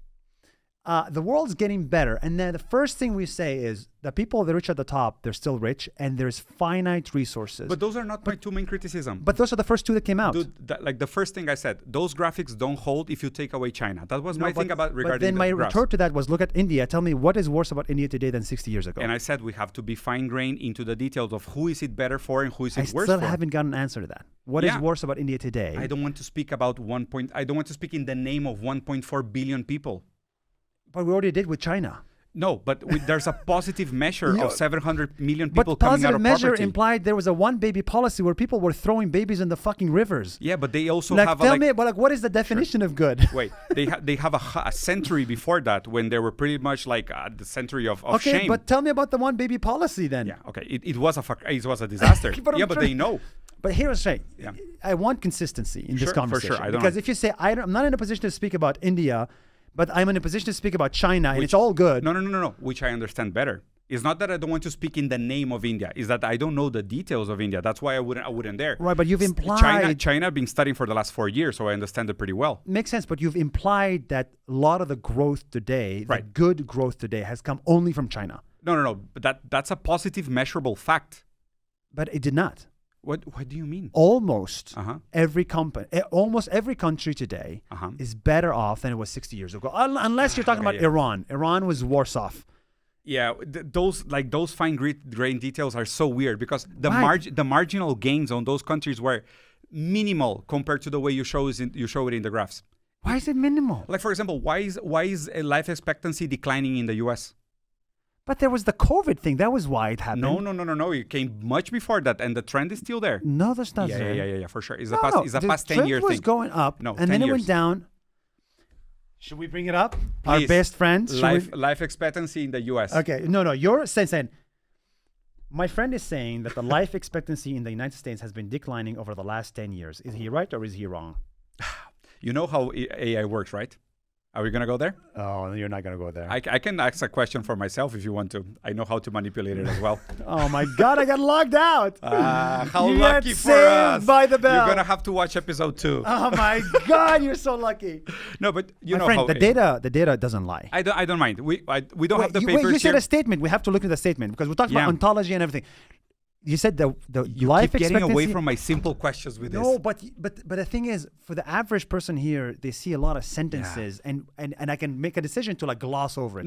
the world's getting better, and then the first thing we say is the people, the rich at the top, they're still rich, and there's finite resources. But those are not my two main criticisms. But those are the first two that came out. Dude, like the first thing I said, those graphics don't hold if you take away China. That was my thing about regarding. But then my retort to that was, look at India. Tell me what is worse about India today than 60 years ago. And I said we have to be fine-grained into the details of who is it better for and who is it worse for. I still haven't got an answer to that. What is worse about India today? I don't want to speak about I don't want to speak in the name of 1.4 billion people. But we already did with China. No, but there's a positive measure of 700 million people coming out of poverty. But positive measure implied there was a one-baby policy where people were throwing babies in the fucking rivers. Yeah, but they also like, have tell me, but like, what is the definition of good? Wait, they have a century before that when they were pretty much like the century of shame. Okay, but tell me about the one-baby policy then. Yeah, okay, it was a disaster. But they know. But here's the thing. I want consistency in this conversation. For sure, because if you say, I'm not in a position to speak about India, but I'm in a position to speak about China, and it's all good. No. Which I understand better. It's not that I don't want to speak in the name of India. It's that I don't know the details of India. That's why I wouldn't dare. Right, but you've implied... China I've been studying for the last 4 years, so I understand it pretty well. Makes sense, but you've implied that a lot of the growth today, the good growth today, has come only from China. No. But that's a positive, measurable fact. But it did not. What do you mean? Almost every country today is better off than it was 60 years ago. Unless you're talking about Iran. Iran was worse off. Yeah, those fine-grained details are so weird because the marginal gains on those countries were minimal compared to the way you show it in the graphs. Why is it minimal? Like, for example, why is life expectancy declining in the U.S.? But there was the COVID thing. That was why it happened. No. It came much before that, and the trend is still there. No, that's not there. Yeah, for sure. It's a The past 10-year trend thing. was going up, and then it went down. Should we bring it up? Please. Our best friends. Life expectancy in the U.S. Okay, no. You're saying. My friend is saying that the life expectancy in the United States has been declining over the last 10 years. Is he right or is he wrong? You know how AI works, right? Are we going to go there? Oh, you're not going to go there. I can ask a question for myself if you want to. I know how to manipulate it as well. Oh my God, I got logged out. How lucky for us. By the bell. You're going to have to watch episode 2. Oh my God, you're so lucky. No, but my friend, how... The data doesn't lie. I don't mind. We don't have the papers you said here. a statement. We have to look at the statement because we talked about ontology and everything. You said the you life keep getting expectancy... away from my simple questions with this. No, but the thing is, for the average person here, they see a lot of sentences, and I can make a decision to like gloss over it.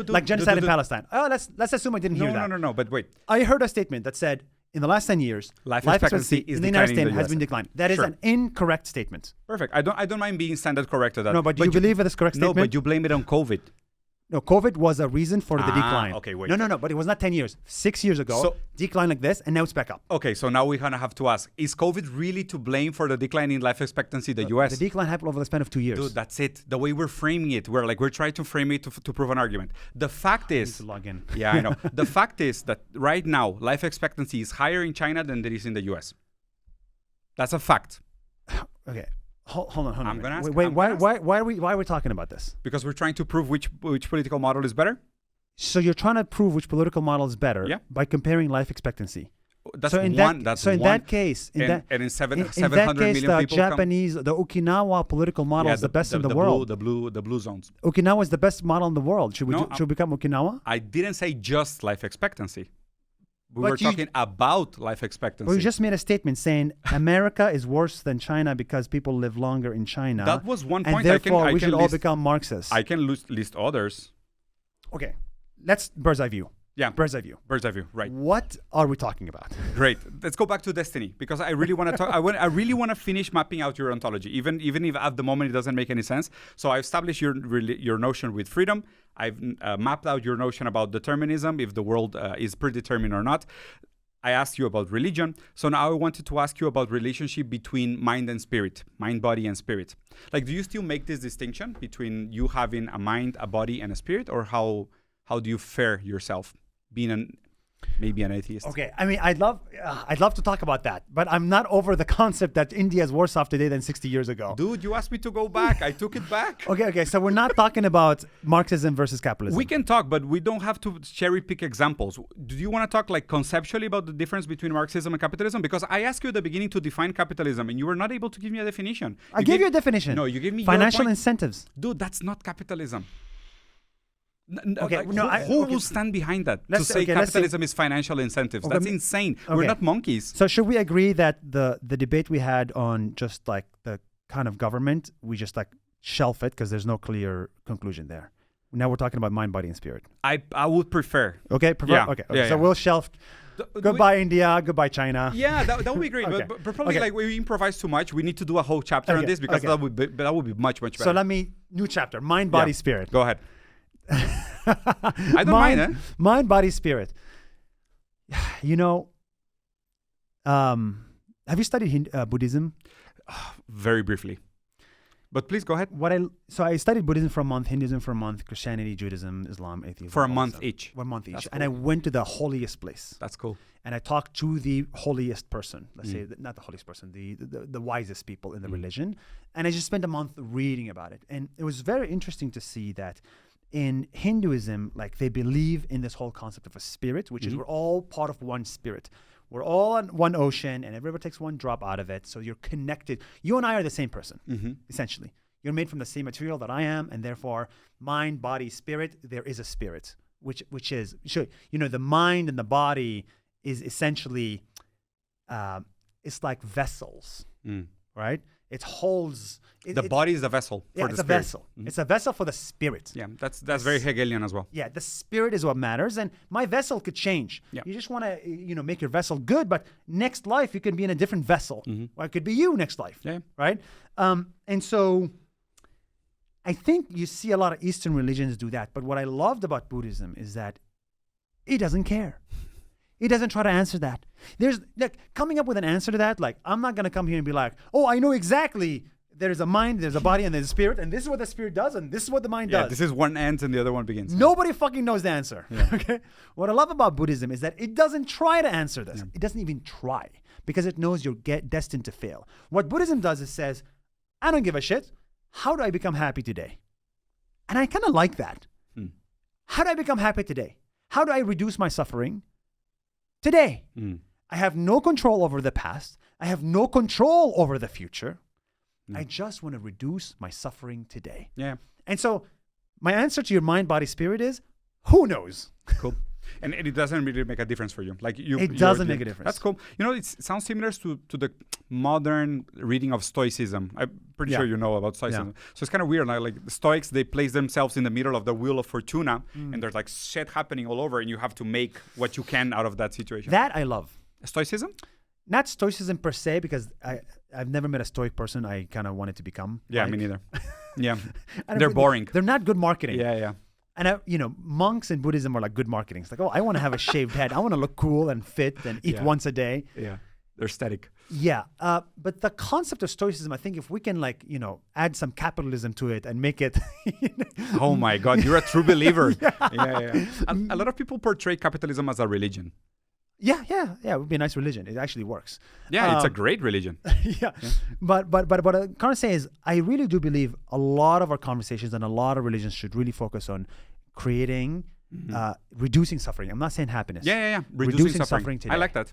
Like genocide in Palestine. Oh, let's assume I didn't hear that. No. But wait, I heard a statement that said in the last 10 years, life expectancy in the United States has been declining. That is an incorrect statement. Perfect. I don't mind being standard corrected. No, but do you believe it is correct statement? No, but you blame it on COVID. No, COVID was a reason for the decline. Okay, wait. No, but it was not 10 years. 6 years ago, decline like this, and now it's back up. Okay, so now we're going to have to ask, is COVID really to blame for the decline in life expectancy in the U.S.? The decline happened over the span of 2 years. Dude, that's it. The way we're framing it, we're trying to frame it to prove an argument. The fact is... I need to log in. Yeah, I know. The fact is that right now, life expectancy is higher in China than it is in the U.S. That's a fact. Okay. Hold on. I'm gonna ask. Wait, why are we talking about this? Because we're trying to prove which political model is better. So you're trying to prove which political model is better by comparing life expectancy. That's in that case, the Japanese, the Okinawa political model is the best in the world. The blue zones. Okinawa is the best model in the world. Should we become Okinawa? I didn't say just life expectancy. We were talking about life expectancy. Well, you just made a statement saying America is worse than China because people live longer in China. That was one point. And therefore, we should all become Marxists. I can list others. Okay. Let's bird's eye view. Yeah. Bird's eye view. Bird's eye view, right. What are we talking about? Great. Let's go back to destiny because I really want to talk. I really want to finish mapping out your ontology, even if at the moment it doesn't make any sense. So I established your notion with freedom. I've mapped out your notion about determinism, if the world is predetermined or not. I asked you about religion. So now I wanted to ask you about relationship between mind and spirit, mind, body, and spirit. Like, do you still make this distinction between you having a mind, a body, and a spirit, or how do you fare yourself being maybe an atheist? Okay, I mean, I'd love to talk about that, but I'm not over the concept that India is worse off today than 60 years ago. Dude, you asked me to go back. I took it back. Okay, so we're not talking about Marxism versus capitalism. We can talk, but we don't have to cherry pick examples. Do you want to talk like conceptually about the difference between Marxism and capitalism? Because I asked you at the beginning to define capitalism, and you were not able to give me a definition. I gave you a definition. No, you gave me financial incentives. Dude, that's not capitalism. Okay, who will stand behind that to say capitalism is financial incentives? That's insane. We're not monkeys. So should we agree that the debate we had on just like the kind of government, we just like shelf it because there's no clear conclusion there? Now we're talking about mind, body, and spirit. I would prefer. Okay, so we'll shelf. Goodbye India, goodbye China. Yeah, that would be great. But probably like we improvise too much. We need to do a whole chapter on this because that would be much better. So new chapter, mind, body, spirit. Go ahead. I don't mind. Mind, body, spirit. You know, have you studied Buddhism? Very briefly. But please go ahead. So I studied Buddhism for a month, Hinduism for a month, Christianity, Judaism, Islam, atheism. For a month each. 1 month each. That's and cool. I went to the holiest place. That's cool. And I talked to the holiest person. Let's say, not the holiest person, the wisest people in the religion. And I just spent a month reading about it. And it was very interesting to see that in Hinduism, like they believe in this whole concept of a spirit, which is we're all part of one spirit. We're all on one ocean, and everybody takes one drop out of it. So you're connected. You and I are the same person, essentially. You're made from the same material that I am, and therefore, mind, body, spirit, there is a spirit, which is, the mind and the body is essentially, it's like vessels, right? It holds... The body is the vessel for the spirit. It's a vessel. It's a vessel for the spirit. Yeah, that's very Hegelian as well. Yeah, the spirit is what matters, and my vessel could change. Yeah. You just want to, make your vessel good, but next life you can be in a different vessel. Or it could be you next life, right? And so I think you see a lot of Eastern religions do that, but what I loved about Buddhism is that it doesn't care. It doesn't try to answer that. There's like coming up with an answer to that. Like, I'm not going to come here and be like, oh, I know exactly. There's a mind, there's a body, and there's a spirit, and this is what the spirit does, and this is what the mind does. This is one ends and the other one begins. Nobody fucking knows the answer. Okay. What I love about Buddhism is that it doesn't try to answer this. It doesn't even try because it knows you're destined to fail. What Buddhism does is says, I don't give a shit. How do I become happy today? And I kind of like that. How do I become happy today? How do I reduce my suffering? Today, I have no control over the past. I have no control over the future. I just want to reduce my suffering today. Yeah. And so my answer to your mind, body, spirit is, who knows? Cool. And it doesn't really make a difference for you. It doesn't make a difference. That's cool. It sounds similar to the modern reading of Stoicism. I'm pretty sure you know about Stoicism. Yeah. So it's kind of weird. Like the Stoics, they place themselves in the middle of the wheel of Fortuna, and there's like shit happening all over, and you have to make what you can out of that situation. That I love. Stoicism? Not Stoicism per se, because I've never met a Stoic person I kind of wanted to become. Yeah, me neither. Yeah. They're boring. They're not good marketing. Yeah. And, monks in Buddhism are like good marketing. It's like, oh, I want to have a shaved head. I want to look cool and fit and eat once a day. Yeah. They're static. Yeah. But the concept of Stoicism, I think if we can add some capitalism to it and make it. Oh my God, you're a true believer. Yeah. A lot of people portray capitalism as a religion. Yeah. It would be a nice religion. It actually works. Yeah, it's a great religion. Yeah. But what I'm trying to say is I really do believe a lot of our conversations and a lot of religions should really focus on creating, reducing suffering. I'm not saying happiness. Yeah. Reducing suffering today. I like that.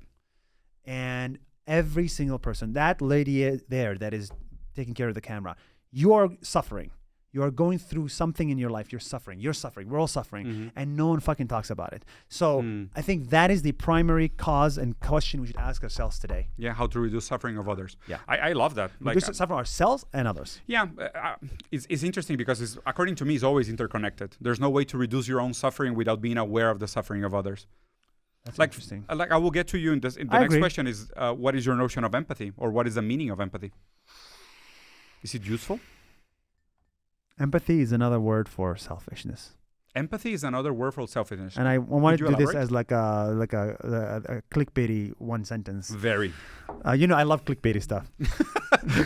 And every single person, that lady there that is taking care of the camera, you are suffering. You are going through something in your life. You're suffering. We're all suffering. And no one fucking talks about it. So I think that is the primary cause and question we should ask ourselves today. Yeah, how to reduce suffering of others. Yeah, I love that. Reduce suffering of ourselves and others. Yeah, it's interesting because according to me, it's always interconnected. There's no way to reduce your own suffering without being aware of the suffering of others. That's interesting. I will get to you in this. The next question is, what is your notion of empathy, or what is the meaning of empathy? Is it useful? Empathy is another word for selfishness. Empathy is another word for selfishness. And I wanted to do this as like a clickbaity one sentence. Very. I love clickbaity stuff.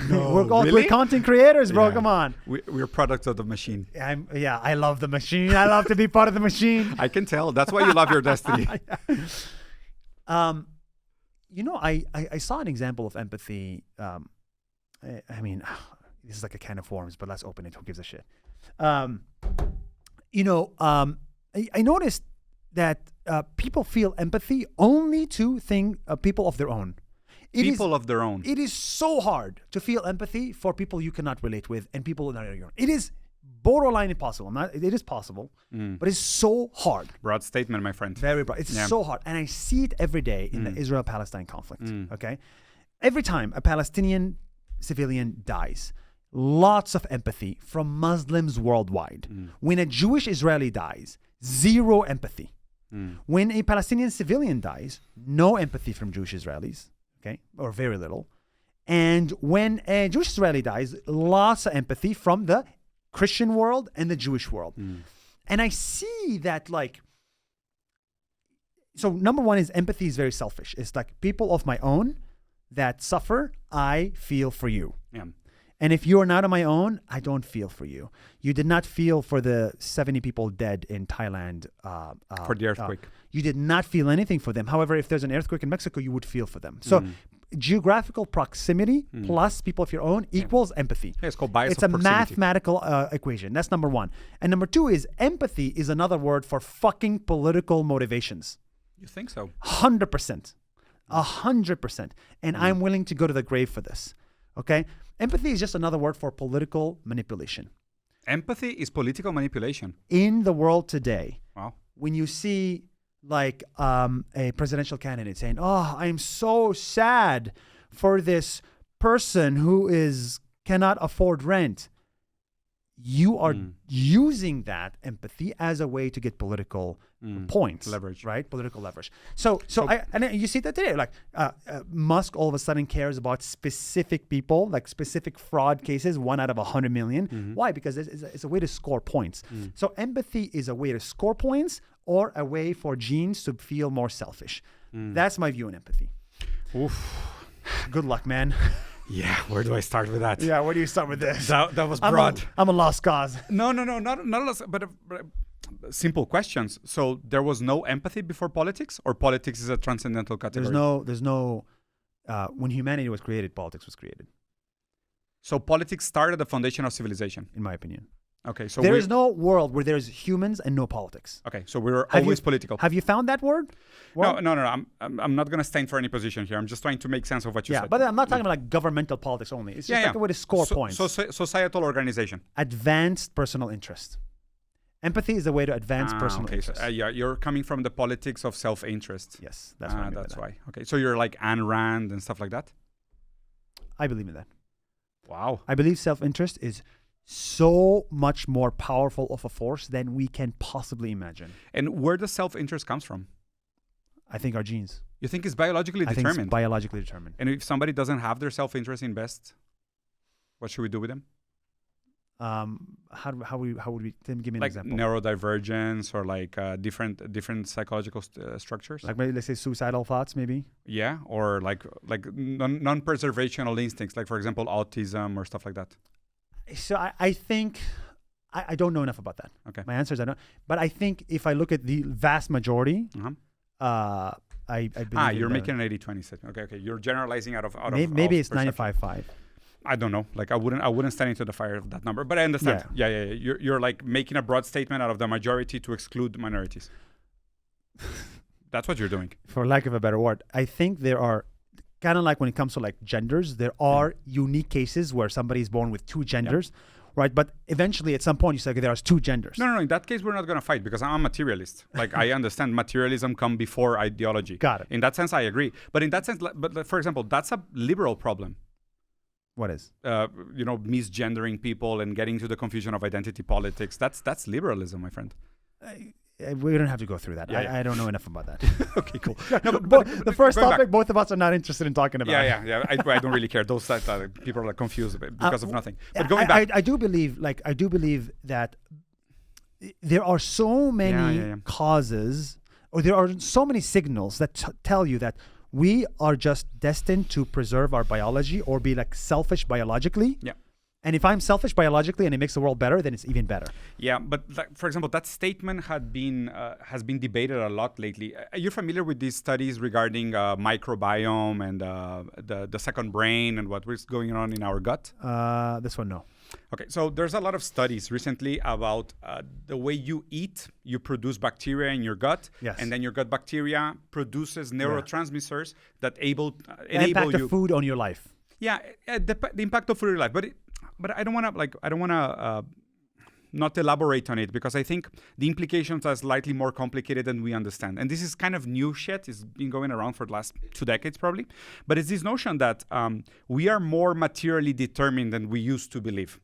No, we're content creators, bro. Yeah. Come on. We're products of the machine. I love the machine. I love to be part of the machine. I can tell. That's why you love your destiny. I saw an example of empathy. This is like a can of worms, but let's open it. Who gives a shit? I noticed that people feel empathy only to people of their own. Of their own. It is so hard to feel empathy for people you cannot relate with and people that are your own. It is borderline impossible. It is possible, but it's so hard. Broad statement, my friend. Very broad. It's so hard. And I see it every day in the Israel-Palestine conflict. Okay? Every time a Palestinian civilian dies, lots of empathy from Muslims worldwide. When a Jewish Israeli dies, zero empathy. When a Palestinian civilian dies, no empathy from Jewish Israelis, okay, or very little. And when a Jewish Israeli dies, lots of empathy from the Christian world and the Jewish world. And I see that so number one is empathy is very selfish. It's like people of my own that suffer, I feel for you. Yeah. And if you are not on my own, I don't feel for you. You did not feel for the 70 people dead in Thailand. For the earthquake. You did not feel anything for them. However, if there's an earthquake in Mexico, you would feel for them. So geographical proximity plus people of your own equals empathy. Yeah, it's called bias It's of a proximity. mathematical equation. That's number one. And number two is empathy is another word for fucking political motivations. You think so? 100%. 100%. And I'm willing to go to the grave for this. Okay? Empathy is just another word for political manipulation. Empathy is political manipulation. In the world today, Wow. when you see like a presidential candidate saying, "Oh, I'm so sad for this person who cannot afford rent," you are using that empathy as a way to get political points, leverage, right? Political leverage. And you see that today, like Musk all of a sudden cares about specific people, like specific fraud cases, 1 out of 100 million. Why? Because it's a way to score points. So empathy is a way to score points or a way for genes to feel more selfish. That's my view on empathy. Oof. Good luck, man. Yeah, where do I start with that? Yeah, where do you start with this? That was broad. I'm a lost cause. No, not a lost, but simple questions. So there was no empathy before politics, or politics is a transcendental category? There's no, when humanity was created, politics was created. So politics started the foundation of civilization, in my opinion. Okay, so there is no world where there's humans and no politics. Okay, so we're always political. Have you found that word? No. I'm not going to stand for any position here. I'm just trying to make sense of what you said. Yeah, but I'm not talking about like governmental politics only. It's just like a way to score points. So societal organization. Advanced personal interest. Empathy is a way to advance personal interest. So, you're coming from the politics of self-interest. Yes, that's what I mean. That's why. Okay, so you're like Ayn Rand and stuff like that? I believe in that. Wow. I believe self-interest is so much more powerful of a force than we can possibly imagine. And where does self-interest comes from? I think our genes. You think it's biologically determined? I think it's biologically determined. And if somebody doesn't have their self-interest in best, what should we do with them? How would we give me an like example? Neurodivergence or like different psychological structures? Like maybe let's say suicidal thoughts, maybe. Yeah, or like non-preservational instincts, like for example autism or stuff like that. So I think I don't know enough about that. Okay. My answer is I don't. But I think if I look at the vast majority, I believe you're making an 80-20 statement. Okay. You're generalizing out of maybe it's perception. 95-5. I don't know. Like I wouldn't stand into the fire of that number. But I understand. Yeah. You're like making a broad statement out of the majority to exclude minorities. That's what you're doing. For lack of a better word, I think there are kind of like when it comes to like genders, there are unique cases where somebody is born with two genders, right? But eventually at some point you say, okay, there are two genders. No. In that case, we're not going to fight because I'm a materialist. Like I understand materialism come before ideology. Got it. In that sense, I agree. But in that sense, but for example, that's a liberal problem. What is? Misgendering people and getting to the confusion of identity politics. That's liberalism, my friend. We don't have to go through that. Yeah. I don't know enough about that. Okay, cool. No, but the first topic, both of us are not interested in talking about. Yeah. I don't really care. Those people are confused because of nothing. But going back, I do believe that there are so many causes, or there are so many signals that tell you that we are just destined to preserve our biology or be like selfish biologically. Yeah. And if I'm selfish biologically and it makes the world better, then it's even better. Yeah, but for example, that statement has been debated a lot lately. Are you familiar with these studies regarding microbiome and the second brain and what is going on in our gut? This one, no. Okay, so there's a lot of studies recently about the way you eat, you produce bacteria in your gut, and then your gut bacteria produces neurotransmitters that enable you. Impact of food on your life. Yeah, the impact of food in your life, but I don't want to not elaborate on it because I think the implications are slightly more complicated than we understand. And this is kind of new shit. It's been going around for the last 2 decades probably. But it's this notion that we are more materially determined than we used to believe.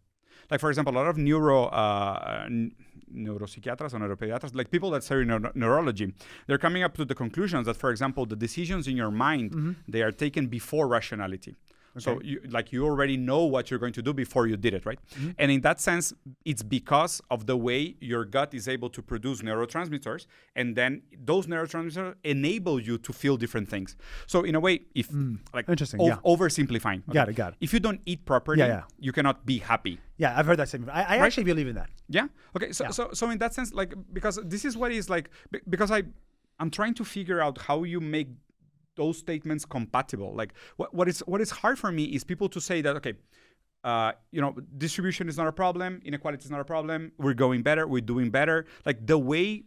Like, for example, a lot of neuropsychiatrists or neuropediatrists, like people that study neurology, they're coming up to the conclusions that, for example, the decisions in your mind, they are taken before rationality. Okay. So you already know what you're going to do before you did it, right? Mm-hmm. And in that sense, it's because of the way your gut is able to produce neurotransmitters, and then those neurotransmitters enable you to feel different things. So in a way, if interesting, oversimplifying, okay? Got it. If you don't eat properly, you cannot be happy. Yeah, I've heard that same. I actually believe in that. Yeah. Okay. So in that sense, like because this is what is like because I'm trying to figure out how you make those statements compatible. Like what is hard for me is people to say that, okay, distribution is not a problem, inequality is not a problem, we're going better, we're doing better. Like the way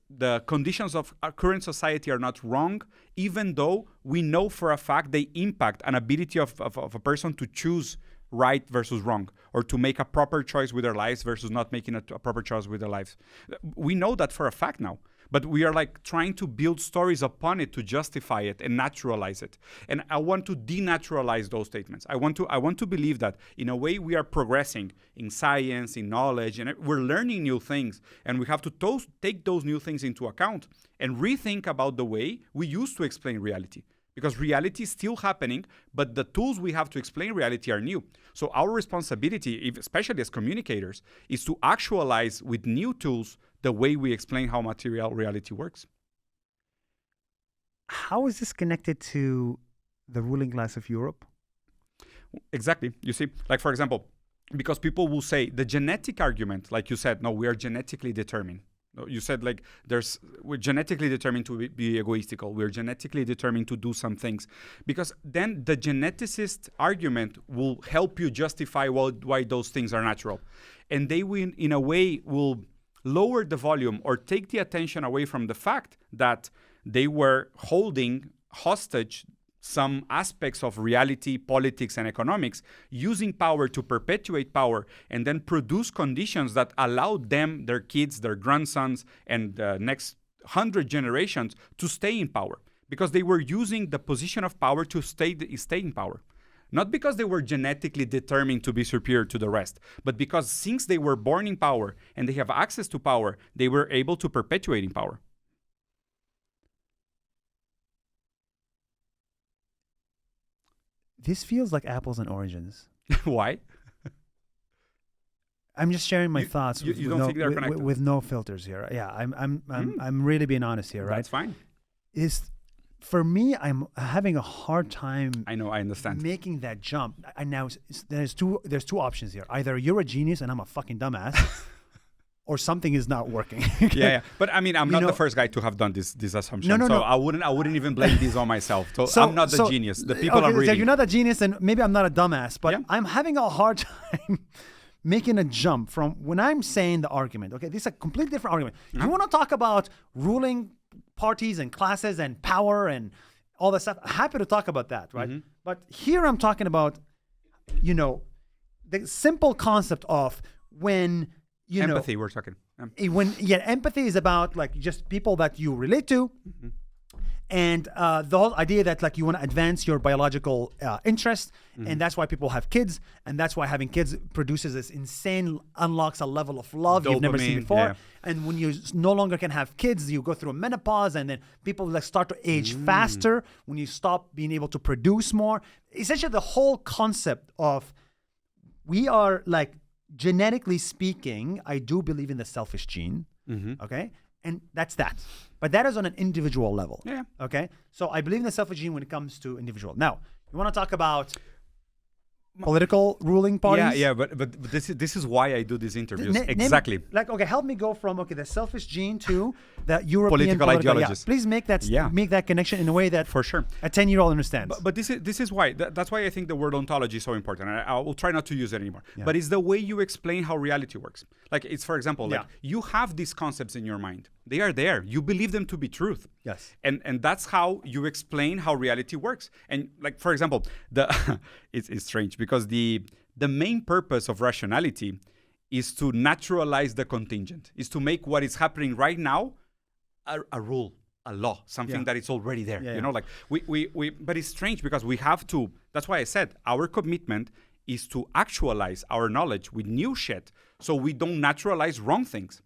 the conditions of our current society are not wrong, even though we know for a fact they impact an ability of a person to choose right versus wrong, or to make a proper choice with their lives versus not making a proper choice with their lives. We know that for a fact now. But we are like trying to build stories upon it to justify it and naturalize it. And I want to denaturalize those statements. I want to believe that in a way we are progressing in science, in knowledge, and we're learning new things. And we have to take those new things into account and rethink about the way we used to explain reality. Because reality is still happening, but the tools we have to explain reality are new. So our responsibility, especially as communicators, is to actualize with new tools the way we explain how material reality works. How is this connected to the ruling class of Europe? Exactly. You see, like for example, because people will say the genetic argument, like you said, no, we are genetically determined. You said like we're genetically determined to be egoistical. We're genetically determined to do some things. Because then the geneticist argument will help you justify why those things are natural. And they will, in a way, will lower the volume or take the attention away from the fact that they were holding hostage some aspects of reality, politics, and economics, using power to perpetuate power and then produce conditions that allowed them, their kids, their grandsons, and the next 100 generations to stay in power. Because they were using the position of power to stay in power. Not because they were genetically determined to be superior to the rest, but because since they were born in power and they have access to power, they were able to perpetuate in power. This feels like apples and oranges. Why? I'm just sharing my thoughts. You don't think they're connected? With no filters here. Yeah, I'm really being honest here, right? That's fine. For me, I'm having a hard time. I know, I understand. Making that jump. And now there's two options here. Either you're a genius and I'm a fucking dumbass, or something is not working. Yeah. But I mean, I'm not the first guy to have done this assumption. No. So I wouldn't even blame this on myself. So I'm not the genius. The people are reading. You're not a genius, and maybe I'm not a dumbass, but I'm having a hard time making a jump from when I'm saying the argument. Okay, this is a completely different argument. You want to talk about ruling parties and classes and power and all that stuff? Happy to talk about that, right? Mm-hmm. But here I'm talking about, the simple concept of when empathy. We're talking. Empathy is about like just people that you relate to, and the whole idea that like you want to advance your biological interest, and that's why people have kids, and that's why having kids produces this insane, unlocks a level of love you've never seen before. Yeah. And when you no longer can have kids, you go through a menopause, and then people like start to age faster when you stop being able to produce more. Essentially, the whole concept of we are like, genetically speaking, I do believe in the selfish gene. Okay. And that's that. But that is on an individual level. Yeah. Okay. So I believe in the selfish gene when it comes to individual. Now, you want to talk about political ruling parties? Yeah. But this is why I do these interviews. Exactly. Help me go from the selfish gene to the European political ideologies. Yeah. Please make that connection in a way that for sure a 10-year-old understands. But this is why that's why I think the word ontology is so important. I will try not to use it anymore. Yeah. But it's the way you explain how reality works. Like it's, for example, you have these concepts in your mind. They are there. You believe them to be truth. Yes. And that's how you explain how reality works. And like, for example, it's strange because the main purpose of rationality is to naturalize the contingent, is to make what is happening right now a rule, a law, something that is already there. Like we but it's strange because we have to, that's why I said our commitment is to actualize our knowledge with new shit so we don't naturalize wrong things.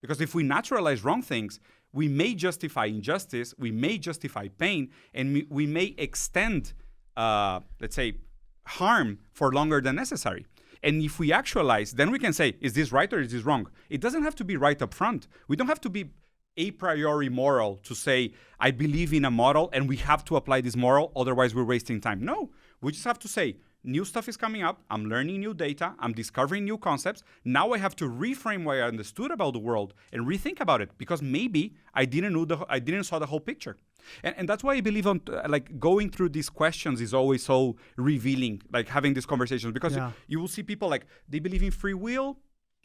Because if we naturalize wrong things, we may justify injustice, we may justify pain, and we may extend, let's say, harm for longer than necessary. And if we actualize, then we can say, is this right or is this wrong? It doesn't have to be right up front. We don't have to be a priori moral to say, I believe in a model and we have to apply this moral, otherwise we're wasting time. No, we just have to say, new stuff is coming up. I'm learning new data. I'm discovering new concepts. Now I have to reframe what I understood about the world and rethink about it because maybe I didn't saw the whole picture. And that's why I believe on like going through these questions is always so revealing, like having these conversations, because you will see people like they believe in free will,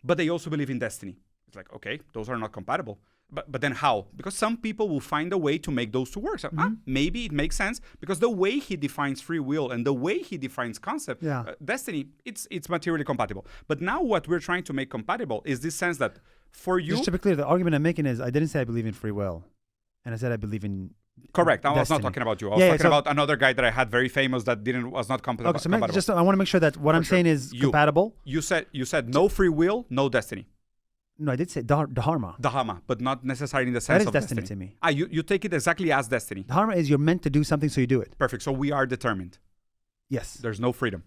but they also believe in destiny. It's like, okay, those are not compatible. But then how? Because some people will find a way to make those two work. So, maybe it makes sense because the way he defines free will and the way he defines concept, destiny, it's materially compatible. But now what we're trying to make compatible is this sense that for you... Just to be clear, the argument I'm making is I didn't say I believe in free will. And I said I believe in... Correct. I was destiny. not talking about you. I was talking about another guy that I had very famous that was not compatible. Okay, so just I want to make sure that what I'm saying is compatible. You said no free will, no destiny. No, I did say dharma. Dharma, but not necessarily in the sense of destiny to me. You take it exactly as destiny. Dharma is you're meant to do something, so you do it. Perfect. So we are determined. Yes. There's no freedom.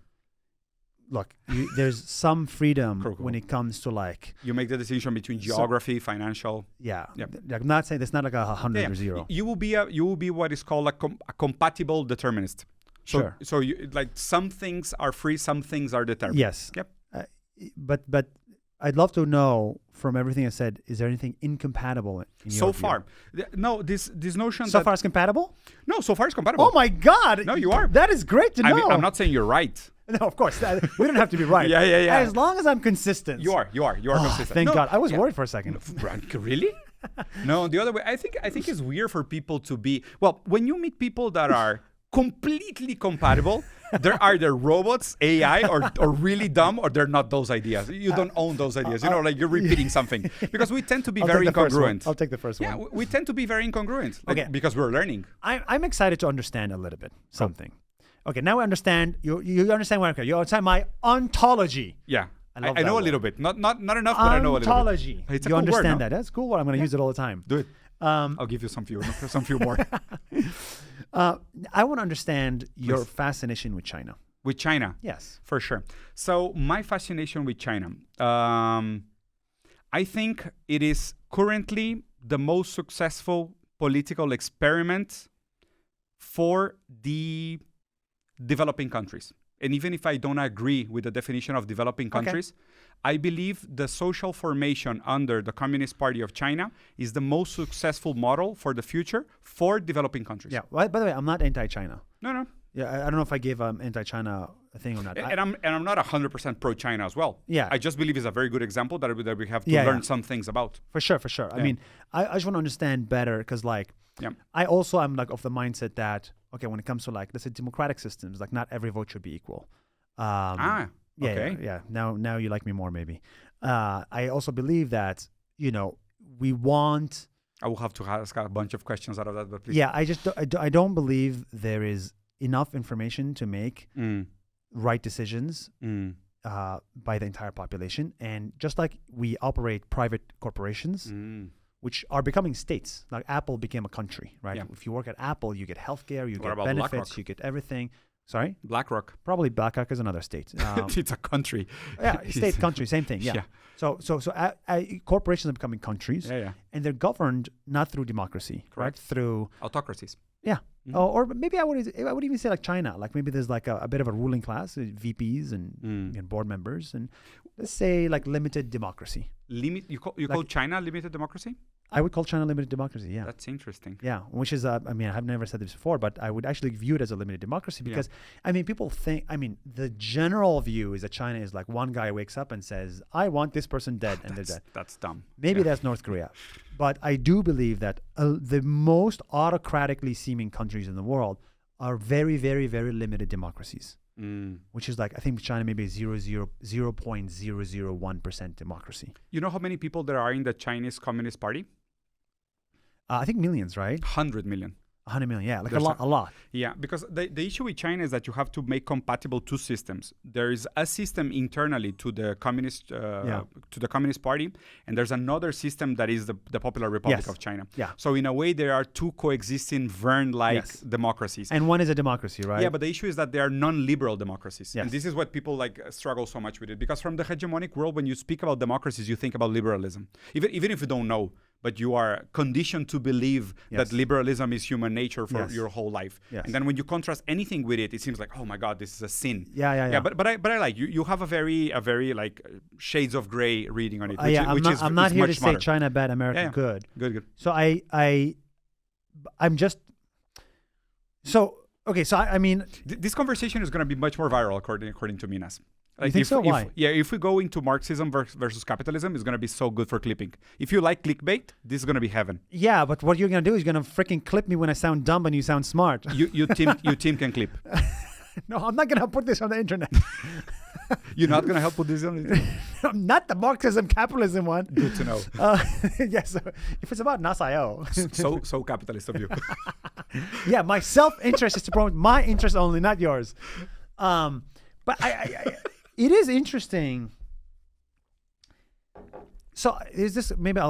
Look, there's some freedom when it comes to like... You make the decision between geography, financial... Yeah. I'm not saying it's not like 100 or 0. You will be what is called a compatible determinist. So you, like some things are free, some things are determined. Yes. Yep. But I'd love to know from everything I said, is there anything incompatible in your so view? far? No, this notion so far it's compatible? No, so far it's compatible. Oh my God. No, you are. That is great to know. I mean, I'm not saying you're right. No, of course. We don't have to be right. Yeah. As long as I'm consistent. You are consistent. Thank God. I was worried for a second. Really? No, the other way. I think it's weird for people to be... Well, when you meet people that are completely compatible, they're either robots, AI, or really dumb, or they're not those ideas. You don't own those ideas. Like you're repeating something. Because we tend to be very incongruent. I'll take the first one. Yeah, we tend to be very incongruent. Because we're learning. I'm excited to understand a little bit something. Okay, now we understand. You understand what I'm saying. You understand my ontology. Yeah. I know a little bit. Not enough, but I know a little bit. Ontology. It's a you cool understand word, that. That's cool. I'm going to use it all the time. Do it. I'll give you some few more. I want to understand your fascination with China. With China? Yes. For sure. So my fascination with China, I think it is currently the most successful political experiment for the developing countries. And even if I don't agree with the definition of developing countries, I believe the social formation under the Communist Party of China is the most successful model for the future for developing countries. Yeah. Well, by the way, I'm not anti-China. No. Yeah, I don't know if I gave anti-China a thing or not. And I'm not 100% pro-China as well. Yeah. I just believe it's a very good example that we have to learn some things about. For sure. Yeah. I mean, I just want to understand better because I also am like of the mindset that, okay, when it comes to like, let's say democratic systems, like not every vote should be equal. Okay. Yeah. Now you like me more maybe. I also believe that, we want... I will have to ask a bunch of questions out of that, but please. Yeah, I don't believe there is enough information to make right decisions by the entire population. And just like we operate private corporations, which are becoming states, like Apple became a country, right? Yeah. If you work at Apple, you get healthcare, you get benefits, you get everything. Sorry? BlackRock. Probably BlackRock is another state. It's a country. Yeah, state, country, same thing. Yeah. So corporations are becoming countries, and they're governed not through democracy, right? Through autocracies. Yeah. Or maybe I would even say like China. Like maybe there's like a bit of a ruling class, VPs and board members, and let's say like limited democracy. You call China limited democracy? I would call China limited democracy, yeah. That's interesting. Yeah, which is, I've never said this before, but I would actually view it as a limited democracy because, people think, the general view is that China is like one guy wakes up and says, I want this person dead, and they're dead. That's dumb. Maybe that's North Korea. But I do believe that the most autocratically seeming countries in the world are very, very, very limited democracies. Which is like, I think China maybe 0.001% democracy. You know how many people there are in the Chinese Communist Party? I think millions, right? 100 million. 100 million, yeah, like a lot. Yeah, because the issue with China is that you have to make compatible two systems. There is a system internally to the Communist Party, and there's another system that is the Popular Republic of China. Yeah. So in a way, there are two coexisting Verne-like democracies. And one is a democracy, right? Yeah, but the issue is that they are non-liberal democracies. Yes. And this is what people struggle so much with it. Because from the hegemonic world, when you speak about democracies, you think about liberalism. Even if you don't know. but you are conditioned to believe that liberalism is human nature for your whole life. Yes. And then when you contrast anything with it, it seems like, oh my God, this is a sin. Yeah. But I like you have a very like shades of gray reading on it. I'm not here to say China bad, America good. Good. So I'm just so okay. So I mean, this conversation is going to be much more viral according to me, Nas. Like, you think so? Why? If we go into Marxism versus capitalism, it's going to be so good for clipping. If you like clickbait, this is going to be heaven. Yeah, but what you're going to do is you're going to freaking clip me when I sound dumb and you sound smart. You team can clip. No, I'm not going to put this on the internet. You're not going to help put this on the internet? Not the Marxism capitalism one. Good to know. Yes, so if it's about Nas.io. so capitalist of you. Yeah, my self-interest is to promote my interest only, not yours. But it is interesting. So is this maybe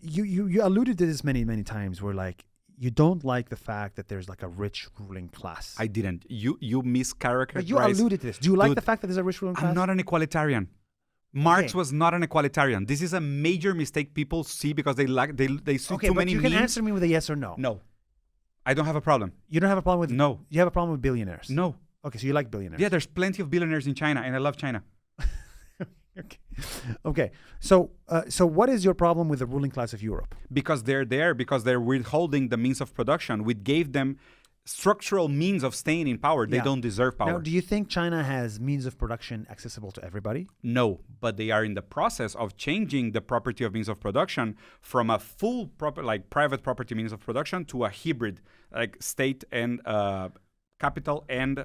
you alluded to this many times where like you don't like the fact that there's like a rich ruling class. I didn't. You mischaracterized. But you alluded to this. Do you like the fact that there's a rich ruling class? I'm not an equalitarian. Marx was not an equalitarian. This is a major mistake people see because they see too many memes. You can answer me with a yes or no. No. I don't have a problem. You don't have a problem with No. You have a problem with billionaires? No. Okay, so you like billionaires. Yeah, there's plenty of billionaires in China, and I love China. Okay. So what is your problem with the ruling class of Europe? Because they're there, because they're withholding the means of production. We gave them structural means of staying in power. They don't deserve power. Now, do you think China has means of production accessible to everybody? No, but they are in the process of changing the property of means of production from a full private property means of production to a hybrid, like state and capital and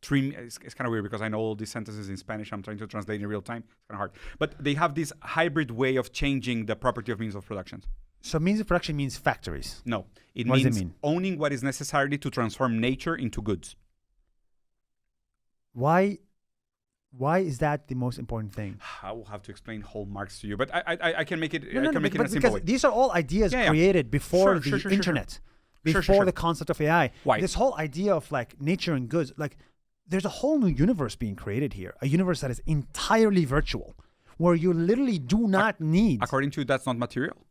trim. It's kind of weird because I know all these sentences in Spanish. I'm trying to translate in real time. It's kind of hard. But they have this hybrid way of changing the property of means of production. So means of production means factories? No. What does it mean? Owning what is necessary to transform nature into goods. Why is that the most important thing? I will have to explain whole Marx to you, but I can make it. No, I can make it in a simple way. These are all ideas created before the internet, before the concept of AI. Why? This whole idea of like nature and goods, like there's a whole new universe being created here, a universe that is entirely virtual, where you literally do not need. According to you, that's not material.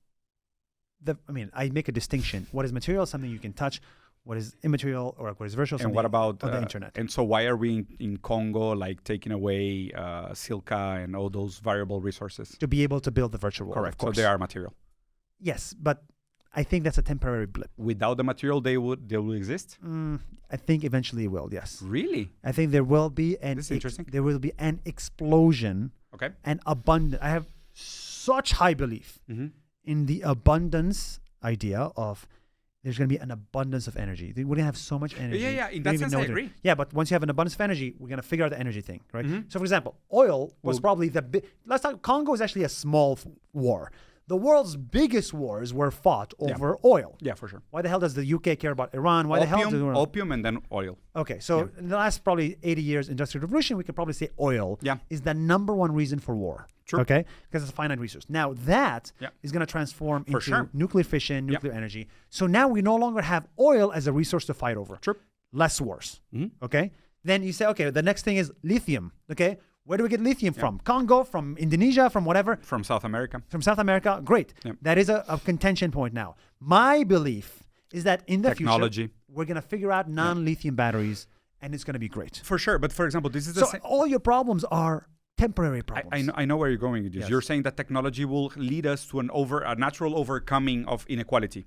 I make a distinction. What is material? Something you can touch. What is immaterial or what is virtual? And what about the internet? And so why are we in Congo like taking away Silca and all those variable resources? To be able to build the virtual world. Correct. Of course. So they are material. Yes, but I think that's a temporary blip. Without the material, they will exist? I think eventually it will, yes. Really? I think there will be there will be an explosion. Okay. And abundance. I have such high belief in the abundance idea of there's going to be an abundance of energy. We're going to have so much energy. Yeah. In that sense, I agree. Yeah, but once you have an abundance of energy, we're going to figure out the energy thing, right? So, for example, oil was probably the big. Let's talk. Congo is actually a small war. The world's biggest wars were fought over oil. Yeah, for sure. Why the hell does the UK care about Iran? Why opium, the hell do opium and then oil? Okay, so in the last probably 80 years industrial revolution, we could probably say oil is the number one reason for war. True. Okay, because it's a finite resource. Now that is going to transform into nuclear fission, nuclear energy. So now we no longer have oil as a resource to fight over. True. Less wars. Okay. Then you say, okay, the next thing is lithium. Okay. Where do we get lithium from? Congo, from Indonesia, from whatever? From South America. From South America. Great. That is a contention point now. My belief is that in the future, we're going to figure out non-lithium batteries, and it's going to be great. For sure. But for example, this is the same. So all your problems are temporary problems. I know where you're going with this. Yes. You're saying that technology will lead us to a natural overcoming of inequality.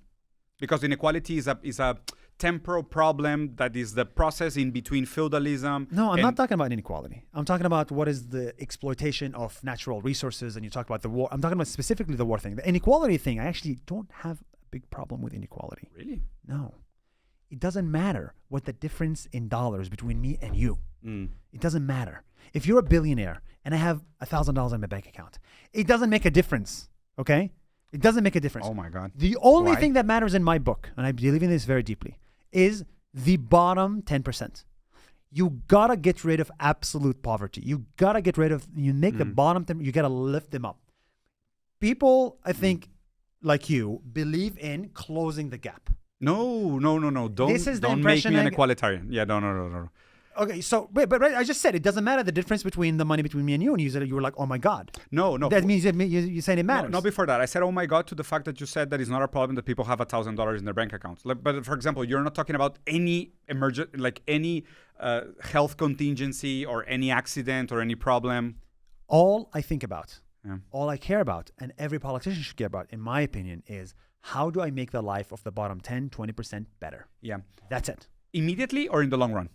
Because inequality is a temporal problem that is the process in between feudalism. No, I'm not talking about inequality. I'm talking about what is the exploitation of natural resources, and you talk about the war. I'm talking about specifically the war thing. The inequality thing, I actually don't have a big problem with inequality. Really? No. It doesn't matter what the difference in dollars between me and you. It doesn't matter. If you're a billionaire and I have $1,000 in my bank account, it doesn't make a difference, okay? It doesn't make a difference. Oh my God. The only thing that matters in my book, and I believe in this very deeply, is the bottom 10%. You gotta get rid of absolute poverty. You gotta get rid of, you make the bottom 10%, you gotta lift them up. People, I think, like you, believe in closing the gap. No. Don't make me an equalitarian. Yeah, no. Okay, so wait, but right, I just said it doesn't matter the difference between the money between me and you, and you said you were like, oh my God. No. That means you're saying it matters. No, before that, I said, oh my God, to the fact that you said that it's not a problem that people have $1,000 in their bank accounts. But for example, you're not talking about any any health contingency or any accident or any problem. All I think about, Yeah. all I care about, and every politician should care about, in my opinion, is how do I make the life of the bottom 10, 20% better? Yeah. That's it. Immediately or in the long run?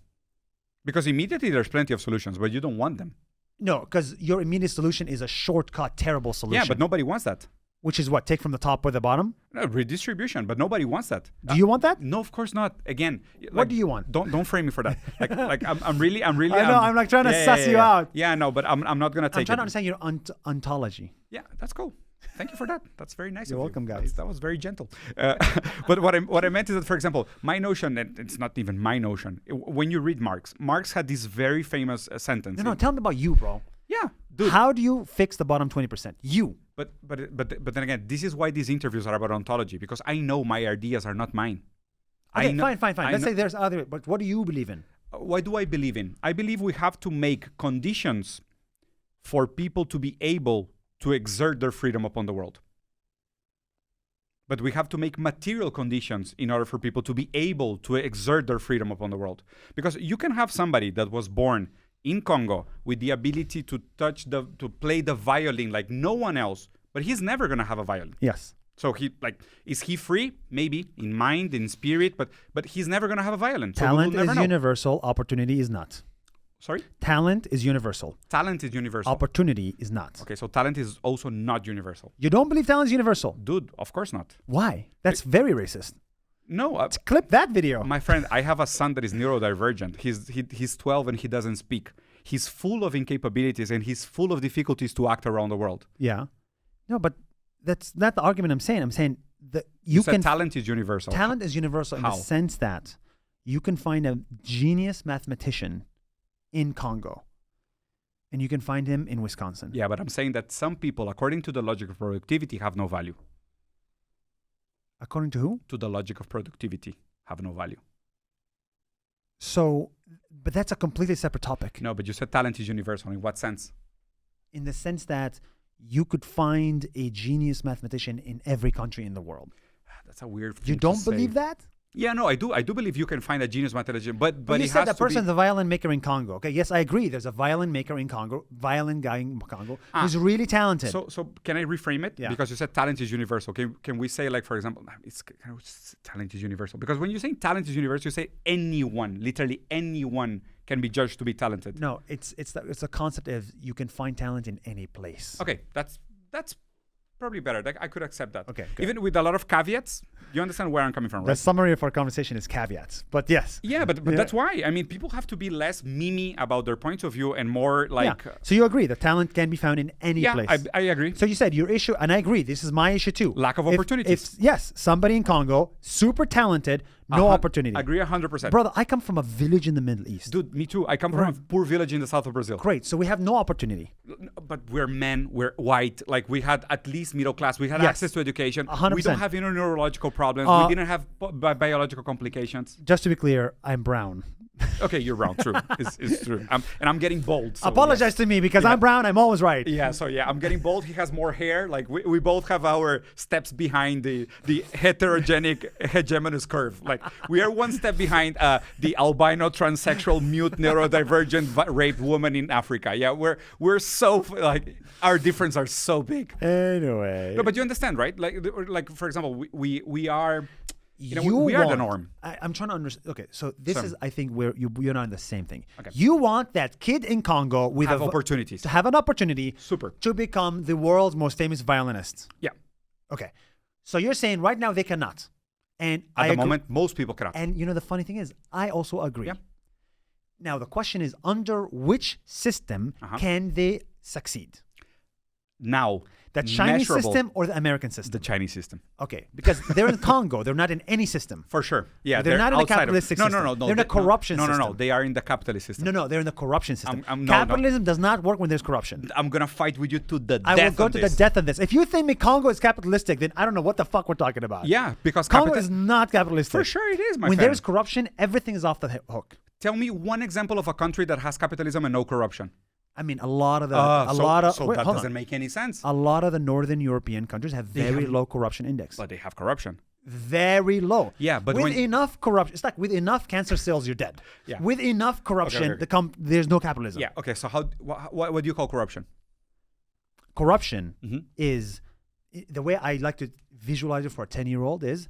Because immediately there's plenty of solutions, but you don't want them. No, because your immediate solution is a shortcut, terrible solution. Yeah, but nobody wants that. Which is what? Take from the top or the bottom? No, redistribution, but nobody wants that. Do you want that? No, of course not. Again, What do you want? Don't frame me for that. Like I'm really. I know. I'm like trying to suss you out. Yeah, no, but I'm not gonna take I'm trying to it. understand your ontology. Yeah, that's cool. Thank you for that. That's very nice. You're of welcome, you. guys. That was very gentle. But what I meant is that, for example, my notion, and it's not even my notion. When you read Marx had this very famous sentence. No, tell me about you, bro. Yeah, dude. How do you fix the bottom 20%? You. But then again, this is why these interviews are about ontology, because I know my ideas are not mine. Okay, fine. Let's say there's other, but what do you believe in? What do I believe in? I believe we have to make conditions for people to be able to exert their freedom upon the world. But we have to make material conditions in order for people to be able to exert their freedom upon the world. Because you can have somebody that was born in Congo with the ability to to play the violin like no one else, but he's never going to have a violin. Yes. So is he free? Maybe in mind, in spirit, but he's never going to have a violin. So Talent we will never is know. universal. Opportunity is not. Sorry? Talent is universal. Talent is universal. Opportunity is not. Okay, so talent is also not universal. You don't believe talent is universal? Dude, of course not. Why? That's very racist. No, Clip that video. my friend, I have a son that is neurodivergent. He's 12 and he doesn't speak. He's full of incapabilities and he's full of difficulties to act around the world. Yeah. No, but that's not the argument I'm saying. I'm saying that You said talent is universal. Talent is universal in How? the sense that you can find a genius mathematician in Congo and you can find him in Wisconsin. Yeah, but I'm saying that some people, according to the logic of productivity, have no value. According to who? To the logic of productivity, have no value. So, but that's a completely separate topic. No, but you said talent is universal. In what sense? In the sense that you could find a genius mathematician in every country in the world. That's a weird thing You to don't believe say. that? Yeah, no, I do. I do believe you can find a genius mathematician, but you it said has that to be- person's a violin maker in Congo. Okay, yes, I agree. There's a violin maker in Congo, violin guy in Congo who's really talented. So can I reframe it? Yeah. Because you said talent is universal. Can we say, like, for example, talent is universal? Because when you're saying talent is universal, you say anyone, literally anyone can be judged to be talented. No, it's a concept of you can find talent in any place. Okay, that's probably better. I could accept that. Okay, good. Even with a lot of caveats, you understand where I'm coming from, The right? summary of our conversation is caveats, but yes. Yeah, but that's why. I mean, people have to be less mimi about their points of view and more like... Yeah. So you agree that talent can be found in any place. I agree. So you said your issue, and I agree, this is my issue too. Lack of opportunities. Yes, somebody in Congo, super talented, no opportunity. Agree 100%. Brother, I come from a village in the Middle East. Dude, me too. I come from a poor village in the south of Brazil. Great, so we have no opportunity. But we're men, we're white, like we had at least middle class, we had access to education. 100%. We don't have any neurological problems, we didn't have biological complications. Just to be clear, I'm brown. Okay, you're wrong, true. It's true. And I'm getting bold. So Apologize to me because I'm brown, I'm always right. Yeah, so I'm getting bold. He has more hair. Like we both have our steps behind the heterogenic hegemonous curve. Like we are one step behind the albino, transsexual, mute, neurodivergent, raped woman in Africa. Yeah, we're so like our differences are so big. Anyway. No, but you understand, right? Like for example, we are. We are the norm. I'm trying to understand. Okay, so this is, I think, where you're not in the same thing. Okay. You want that kid in Congo with have opportunities to have an opportunity Super. to become the world's most famous violinist. Yeah. Okay, so you're saying right now they cannot, and At the moment, most people cannot. And you know the funny thing is, I also agree. Yeah. Now the question is, under which system can they succeed? Now, The Chinese measurable- system or the American system? the Chinese system. Okay, because they're in Congo. They're not in any system. For sure. Yeah, They're not in the outside of- capitalistic no, system. No, They're in the corruption No, system. they are in the capitalist system. No, they're in the corruption system. No, Capitalism does not work when there's corruption. I'm going to fight with you to the death I will go on to this. the death of this. If you think Congo is capitalistic, then I don't know what the fuck we're talking about. Yeah, because Congo is not capitalistic. For sure it is, my When friend. there's corruption, everything is off the hook. Tell me one example of a country that has capitalism and no corruption. I mean, a lot of the, So that doesn't make any sense. A lot of the Northern European countries have very low corruption index. But they have corruption. Very low. Yeah, but with enough corruption, it's like with enough cancer cells, you're dead. Yeah. With enough corruption, Okay. there's no capitalism. Yeah. Okay. So what do you call corruption? Corruption Mm-hmm. is, the way I like to visualize it for a 10-year-old is,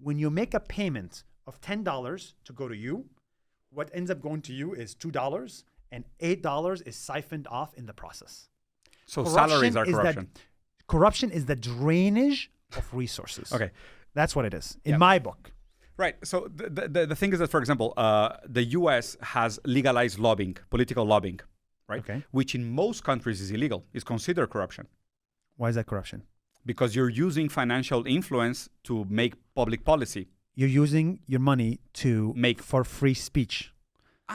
when you make a payment of $10 to go to you, what ends up going to you is $2, and $8 is siphoned off in the process. So salaries are corruption. Corruption is the drainage of resources. Okay. That's what it is, in my book. Right. So the thing is that, for example, the U.S. has legalized lobbying, political lobbying, right? Okay. Which in most countries is illegal, is considered corruption. Why is that corruption? Because you're using financial influence to make public policy. You're using your money to Make for free speech.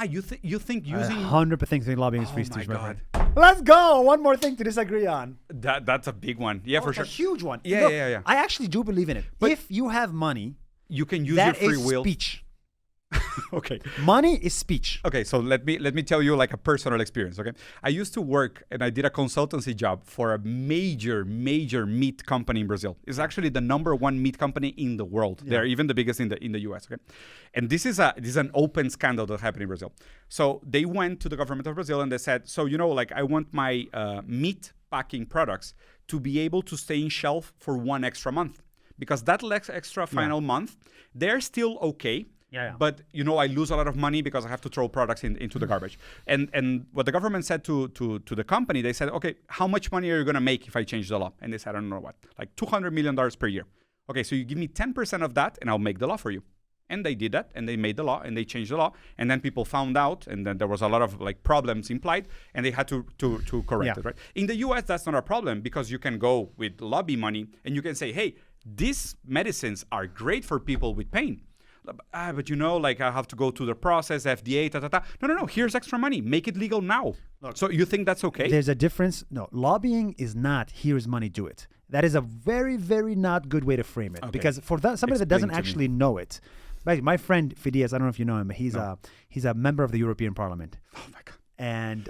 You think using 100% think lobbying is free Oh my speech. my God. friend. Let's go. One more thing to disagree on. that's a big one. Yeah, for It's sure. a huge one. Yeah, Look, yeah. I actually do believe in it. But if you have money, You can use that your free is will. speech. Okay. Money is speech. Okay, so let me tell you like a personal experience, okay? I used to work and I did a consultancy job for a major meat company in Brazil. It's actually the #1 meat company in the world. Yeah. They're even the biggest in the US, okay? And this is an open scandal that happened in Brazil. So they went to the government of Brazil and they said, so like I want my meat packing products to be able to stay in shelf for 1 extra month. Because that extra final month, they're still okay. Yeah. But I lose a lot of money because I have to throw products into the garbage. And what the government said to the company, they said, okay, how much money are you going to make if I change the law? And they said, I don't know what, like $200 million per year. Okay, so you give me 10% of that and I'll make the law for you. And they did that and they made the law and they changed the law. And then people found out and then there was a lot of like problems implied and they had to correct it, right? In the US, that's not a problem because you can go with lobby money and you can say, hey, these medicines are great for people with pain. But I have to go through the process, FDA, No, here's extra money. Make it legal now. Look, so you think that's okay? There's a difference. No, lobbying is not, here's money, do it. That is a very, very not good way to frame it. Okay. Because for somebody that doesn't actually know it, my friend Fidias, I don't know if you know him, but he's a member of the European Parliament. Oh my God. And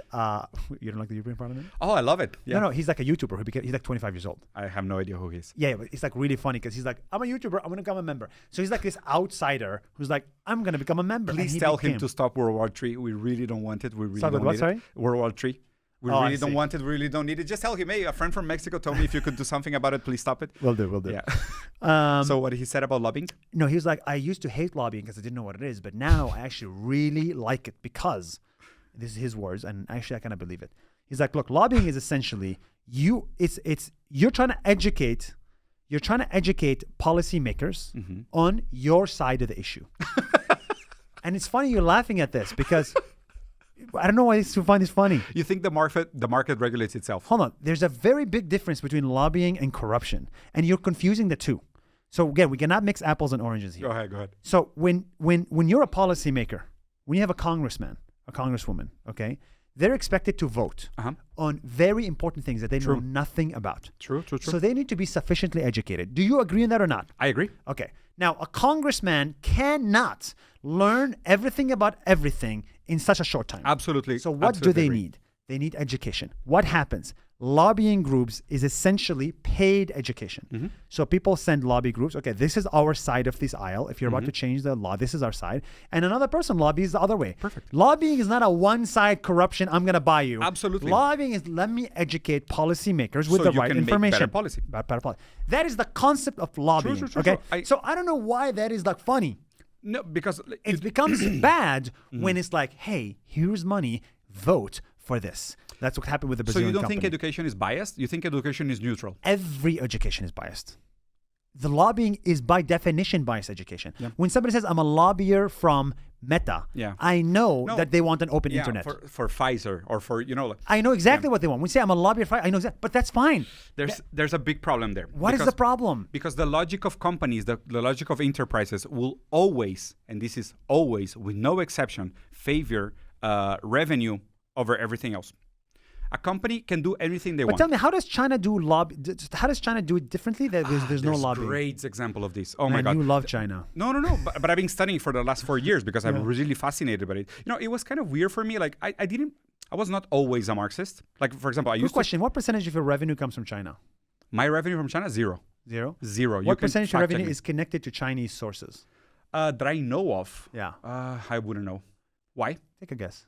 you don't like the European Parliament? Oh, I love it. Yeah. No, he's like a YouTuber. He's like 25 years old. I have no idea who he is. Yeah, but it's like really funny because he's like, I'm a YouTuber. I'm going to become a member. So he's like this outsider who's like, I'm going to become a member. Please tell him to stop World War III. We really don't want it. We really Stop don't what, need sorry? it. World War III. We Oh, really don't want it. We really don't need it. Just tell him, hey, a friend from Mexico told me if you could do something about it, please stop it. We'll do. Yeah. So what he said about lobbying? No, he was like, I used to hate lobbying because I didn't know what it is, but now I actually really like it because, this is his words, and actually I kind of believe it. He's like, look, lobbying is essentially you're trying to educate policymakers on your side of the issue. And it's funny you're laughing at this because I don't know why you find this funny. You think the market regulates itself? Hold on. There's a very big difference between lobbying and corruption, and you're confusing the two. So again, we cannot mix apples and oranges here. Go ahead. So when you're a policymaker, when you have a congressman, a congresswoman, okay, they're expected to vote on very important things that they know nothing about. True. So they need to be sufficiently educated. Do you agree on that or not? I agree. Okay. Now, a congressman cannot learn everything about everything in such a short time. Absolutely. So what do they need? They need education. What happens? Lobbying groups is essentially paid education. So people send lobby groups. Okay, this is our side of this aisle. If you're about to change the law, this is our side. And another person lobbies the other way. Perfect. Lobbying is not a one-side corruption. I'm going to buy you. Absolutely. Lobbying is let me educate policymakers with the right information. Better policy. Better policy. That is the concept of lobbying. True. Okay. So I don't know why that is like funny. No, because It becomes bad when it's like, hey, here's money, vote for this. That's what happened with the Brazilian So you don't company. think education is biased? You think education is neutral? Every education is biased. The lobbying is by definition biased education. Yeah. When somebody says, I'm a lobbyer from Meta, I know that they want an open internet. For Pfizer or for, I know exactly what they want. When we say I'm a lobbyer for Pfizer, I know exactly, but that's fine. There's a big problem there. What is the problem? Because the logic of companies, the logic of enterprises will always, and this is always with no exception, favor revenue over everything else. A company can do anything they But want. tell me, how does China do lobby? How does China do it differently? That there's no lobbying. Great example of this. Oh my Man, God. you love China. No. But I've been studying for the last 4 years because I'm really fascinated by it. It was kind of weird for me. Like I was not always a Marxist. Like, for example, I Good used question. What percentage of your revenue comes from China? my revenue from China, zero. Zero? Zero. What percentage of your revenue is connected to Chinese sources? that I know of? Yeah. I wouldn't know. Why? Take a guess.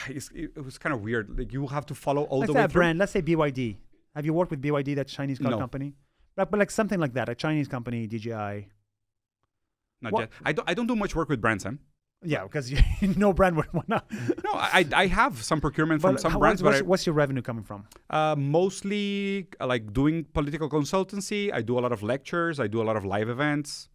It was kind of weird. Like you have to follow all Let's the say way a through. brand. Let's say BYD. Have you worked with BYD, that Chinese car No. company? But like something like that, a Chinese company, DJI. Not What? yet. I don't do much work with brands, Sam. Yeah, because no brand would want to. No, I have some procurement from some brands, What's your revenue coming from? mostly like doing political consultancy. I do a lot of lectures. I do a lot of live events.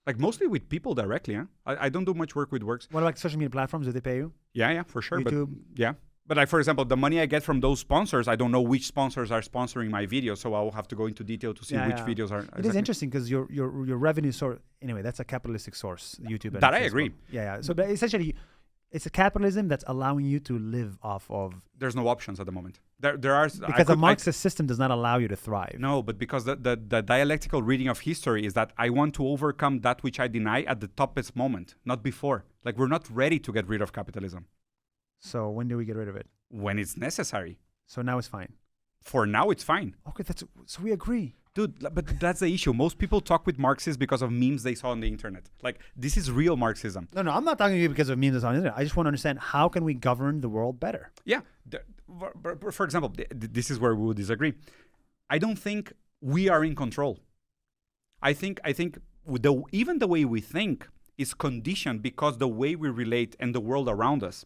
Like mostly with people directly. Huh? I don't do much work with works. What about social media platforms? Do they pay you? Yeah, for sure. YouTube? But yeah. But like, for example, the money I get from those sponsors, I don't know which sponsors are sponsoring my videos, so I will have to go into detail to see which videos are. It is interesting because your revenue source. Anyway, that's a capitalistic source, YouTube. And That I Facebook. agree. Yeah. So but essentially, it's a capitalism that's allowing you to live off of. There's no options at the moment. There are Because the Marxist system does not allow you to thrive. No, but because the dialectical reading of history is that I want to overcome that which I deny at the toughest moment, not before. Like we're not ready to get rid of capitalism. So when do we get rid of it? When it's necessary. So now it's fine. For now, it's fine. Okay, so we agree. Dude, but that's the issue. Most people talk with Marxists because of memes they saw on the internet. Like, this is real Marxism. No, I'm not talking to you because of memes on the internet. I just want to understand how can we govern the world better? Yeah. For example, this is where we would disagree. I don't think we are in control. I think even the way we think is conditioned because the way we relate and the world around us.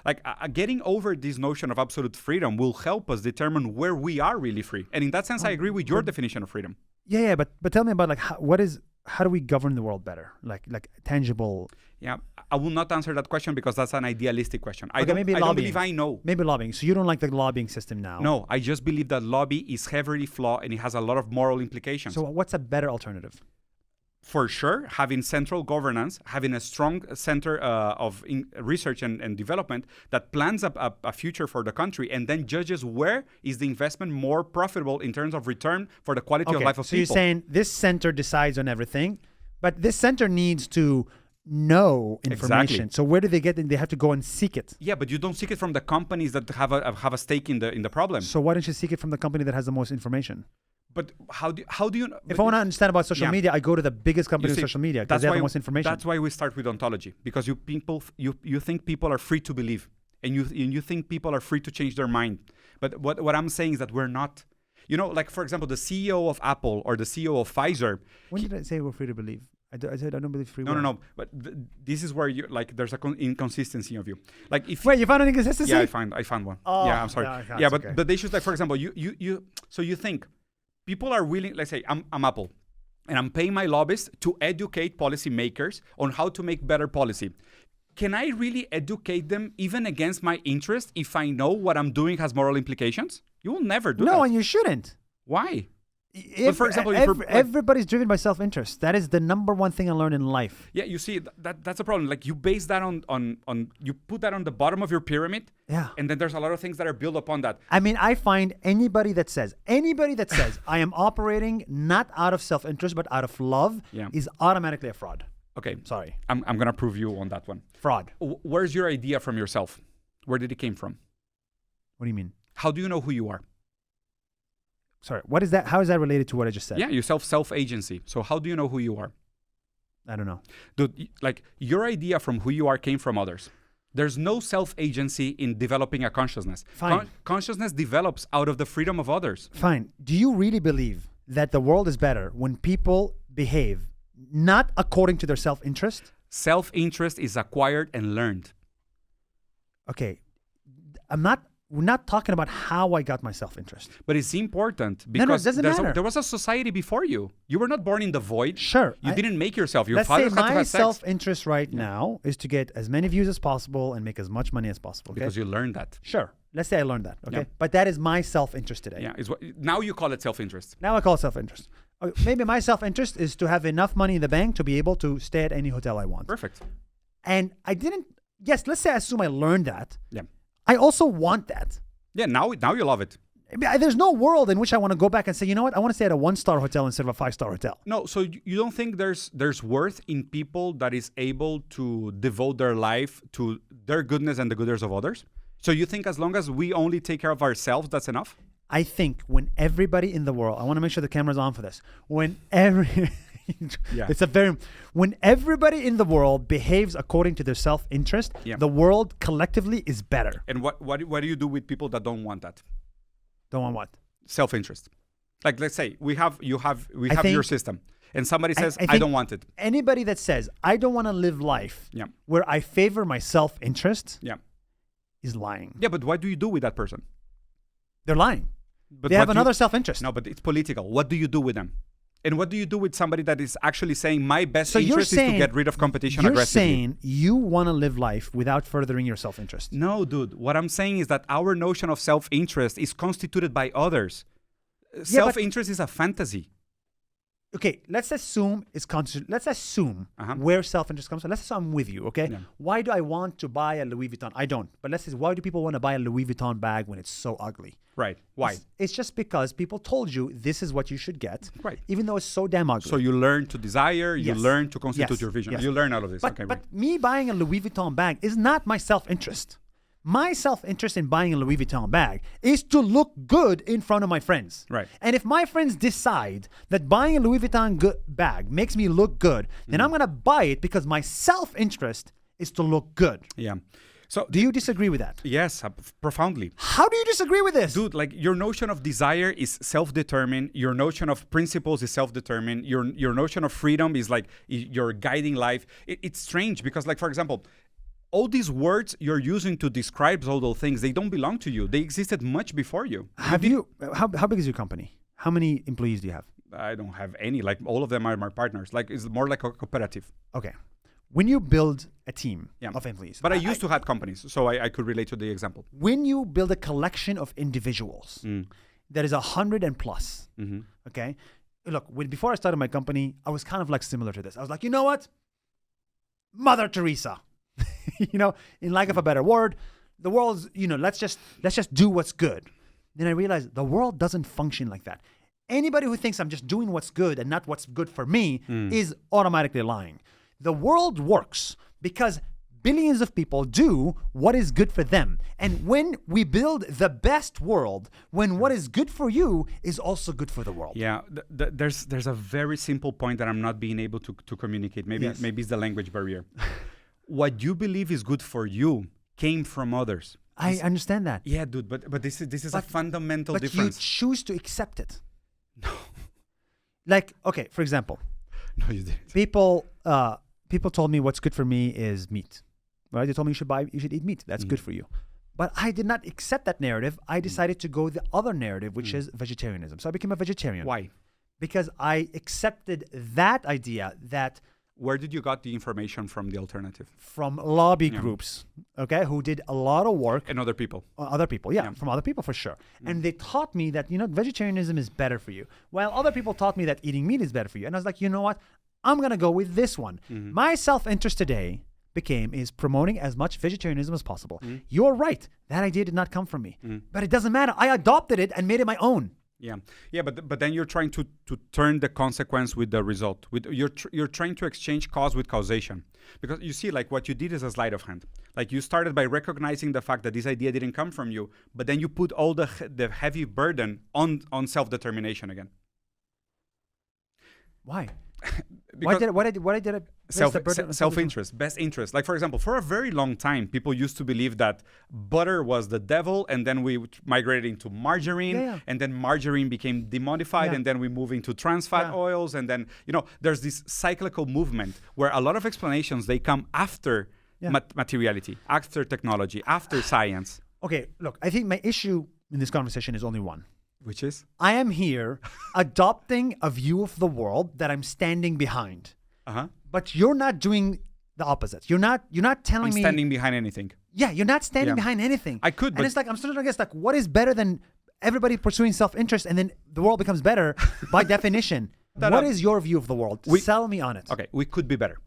Like getting over this notion of absolute freedom will help us determine where we are really free. And in that sense, I agree with your definition of freedom. Yeah, but tell me about like how do we govern the world better? Like tangible. Yeah, I will not answer that question because that's an idealistic question. I maybe don't lobbying. believe I know. Maybe lobbying. So you don't like the lobbying system now? No, I just believe that lobby is heavily flawed and it has a lot of moral implications. So what's a better alternative? For sure, having central governance, having a strong center of research and development that plans a future for the country and then judges where is the investment more profitable in terms of return for the quality of life of so people. You're saying this center decides on everything, but this center needs to know information. Exactly. So where do they get it? They have to go and seek it. Yeah, but you don't seek it from the companies that have a stake in the problem. So why don't you seek it from the company that has the most information? But how do you? If I want to understand about social media, I go to the biggest company in social media because they have the most information. That's why we start with ontology, because you think people are free to believe, and you think people are free to change their mind. But what I'm saying is that we're not. Like for example, the CEO of Apple or the CEO of Pfizer. When did I say we're free to believe? I said I don't believe free will. No. But this is where you like there's a inconsistency of you. Like if wait, you found an inconsistency? Yeah, I found one. Oh, yeah, I'm sorry. Yeah, but okay. the issue is like, for example, you think people are willing. Let's say I'm Apple, and I'm paying my lobbyists to educate policymakers on how to make better policy. Can I really educate them even against my interest if I know what I'm doing has moral implications? You will never do that. No, and you shouldn't. Why? But for example, everybody's driven by self-interest. That is the number one thing I learned in life. Yeah, you see, that's a problem. Like you base that on you put that on the bottom of your pyramid. Yeah. And then there's a lot of things that are built upon that. I mean, I find anybody that says I am operating not out of self-interest but out of love is automatically a fraud. Okay. Sorry. I'm gonna prove you on that one. Fraud. Where's your idea from yourself? Where did it came from? What do you mean? How do you know who you are? Sorry, what is that? How is that related to what I just said? Yeah, you self-agency. So how do you know who you are? I don't know. Dude, like your idea from who you are came from others. There's no self-agency in developing a consciousness. Fine. Consciousness develops out of the freedom of others. Fine. Do you really believe that the world is better when people behave not according to their self-interest? Self-interest is acquired and learned. Okay. We're not talking about how I got my self-interest. But it's important because it doesn't matter. There was a society before you. You were not born in the void. Sure. You didn't make yourself. Your let's father say had to my have sex. self-interest right now is to get as many views as possible and make as much money as possible. Okay? Because you learned that. Sure. Let's say I learned that. Okay. Yeah. But that is my self-interest today. Yeah. Now you call it self-interest. Now I call it self-interest. Okay, maybe my self-interest is to have enough money in the bank to be able to stay at any hotel I want. Perfect. And I didn't, let's say I assume I learned that. Yeah. I also want that. Yeah, now you love it. There's no world in which I want to go back and say, you know what, I want to stay at a 1-star hotel instead of a 5-star hotel. No, so you don't think there's worth in people that is able to devote their life to their goodness and the goodness of others? So you think as long as we only take care of ourselves, that's enough? I think when everybody in the world, I want to make sure the camera's on for this. When when everybody in the world behaves according to their self-interest, the world collectively is better. And what do you do with people that don't want that? Don't want what? Self-interest. Like, let's say we have your system, and somebody says, I don't want it. Anybody that says, I don't want to live life where I favor my self-interest is lying. Yeah, but what do you do with that person? They're lying. But they have another self-interest. No, but it's political. What do you do with them? And what do you do with somebody that is actually saying, my best So interest is to get rid of competition aggressively? You're saying you want to live life without furthering your self-interest. No, dude. What I'm saying is that our notion of self-interest is constituted by others. Self-interest is a fantasy. Okay, let's assume where self-interest comes from. Let's assume I'm with you, okay? Yeah. Why do I want to buy a Louis Vuitton? I don't. But let's say, why do people want to buy a Louis Vuitton bag when it's so ugly? Right. Why? It's just because people told you this is what you should get, right? Even though it's so damn ugly. So you learn to desire, you learn to constitute your vision. Yes. You learn all of this. But me buying a Louis Vuitton bag is not my self-interest. My self-interest in buying a Louis Vuitton bag is to look good in front of my friends. Right. And if my friends decide that buying a Louis Vuitton bag makes me look good, then I'm going to buy it because my self-interest is to look good. Yeah. So do you disagree with that? Yes, profoundly. How do you disagree with this? Dude, like your notion of desire is self-determined. Your notion of principles is self-determined. Your notion of freedom is like your guiding life. It's strange because, like, for example, all these words you're using to describe all those things, they don't belong to you. They existed much before you. How big is your company? How many employees do you have? I don't have any. Like, all of them are my partners. Like, it's more like a cooperative. Okay. When you build a team of employees. But I used to have companies, so I could relate to the example. When you build a collection of individuals that is 100 and plus, okay? Look, before I started my company, I was kind of like similar to this. I was like, you know what? Mother Teresa. In lack of a better word, the world's, let's just do what's good. Then I realized the world doesn't function like that. Anybody who thinks I'm just doing what's good and not what's good for me is automatically lying. The world works because billions of people do what is good for them. And when we build the best world, when what is good for you is also good for the world. Yeah, there's a very simple point that I'm not being able to communicate. Maybe it's the language barrier. What you believe is good for you came from others. I understand that. Yeah, dude, but this is a fundamental difference. But you choose to accept it. No. Like, okay, for example. No, you didn't. People told me what's good for me is meat. Right? They told me you should eat meat. That's good for you. But I did not accept that narrative. I decided to go the other narrative, which is vegetarianism. So I became a vegetarian. Why? Because I accepted that idea that... Where did you got the information from the alternative? From lobby groups, okay, who did a lot of work. And other people. Other people, from other people for sure. And they taught me that, vegetarianism is better for you. While other people taught me that eating meat is better for you. And I was like, you know what? I'm going to go with this one. My self-interest today is promoting as much vegetarianism as possible. You're right. That idea did not come from me. But it doesn't matter. I adopted it and made it my own. Yeah, but then you're trying to turn the consequence with the result. You're trying to exchange cause with causation, because you see, like, what you did is a sleight of hand. Like, you started by recognizing the fact that this idea didn't come from you, but then you put all the heavy burden on self-determination again. Why? Why did I self-interest, best interest. Like, for example, for a very long time, people used to believe that butter was the devil, and then we migrated into margarine, and then margarine became demodified, and then we move into trans fat oils, and then, there's this cyclical movement where a lot of explanations, they come after materiality, after technology, after science. Okay, look, I think my issue in this conversation is only one. Which is? I am here adopting a view of the world that I'm standing behind. But you're not doing the opposite. You're not telling me... I'm standing behind anything. Yeah, you're not standing behind anything. I could, but... And it's like, I'm still trying to guess, like, what is better than everybody pursuing self-interest and then the world becomes better by definition? What is your view of the world? Sell me on it. Okay, we could be better.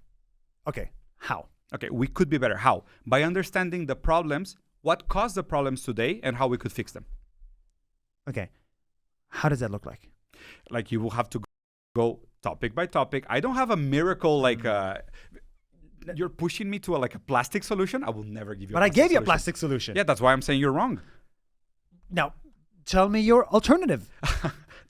Okay, how? Okay, we could be better. How? By understanding the problems what caused the problems today and how we could fix them. Okay. How does that look like? Like you will have to go topic by topic. I don't have a miracle like you're pushing me to a plastic solution. I will never give you. But I gave you a plastic solution. Yeah, that's why I'm saying you're wrong. Now, tell me your alternative.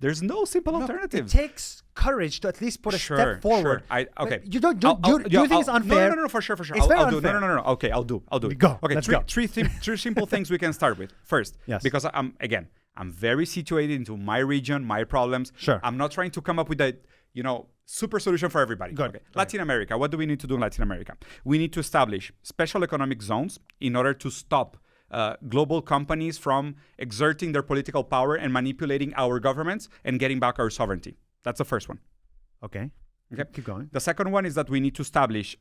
There's no simple Look, alternative. It takes courage to at least put a step forward. Sure. Okay. You don't do you think it's unfair? No, for sure. It's I'll very do. unfair. No. Okay, I'll do it. Go. Okay, Let's go. Three simple things we can start with. First, Yes. because I'm very situated into my region, my problems. Sure. I'm not trying to come up with a super solution for everybody. Good. Okay. Latin America. What do we need to do in Latin America? We need to establish special economic zones in order to stop global companies from exerting their political power and manipulating our governments and getting back our sovereignty. That's the first one. Okay. Keep going. The second one is that we need to establish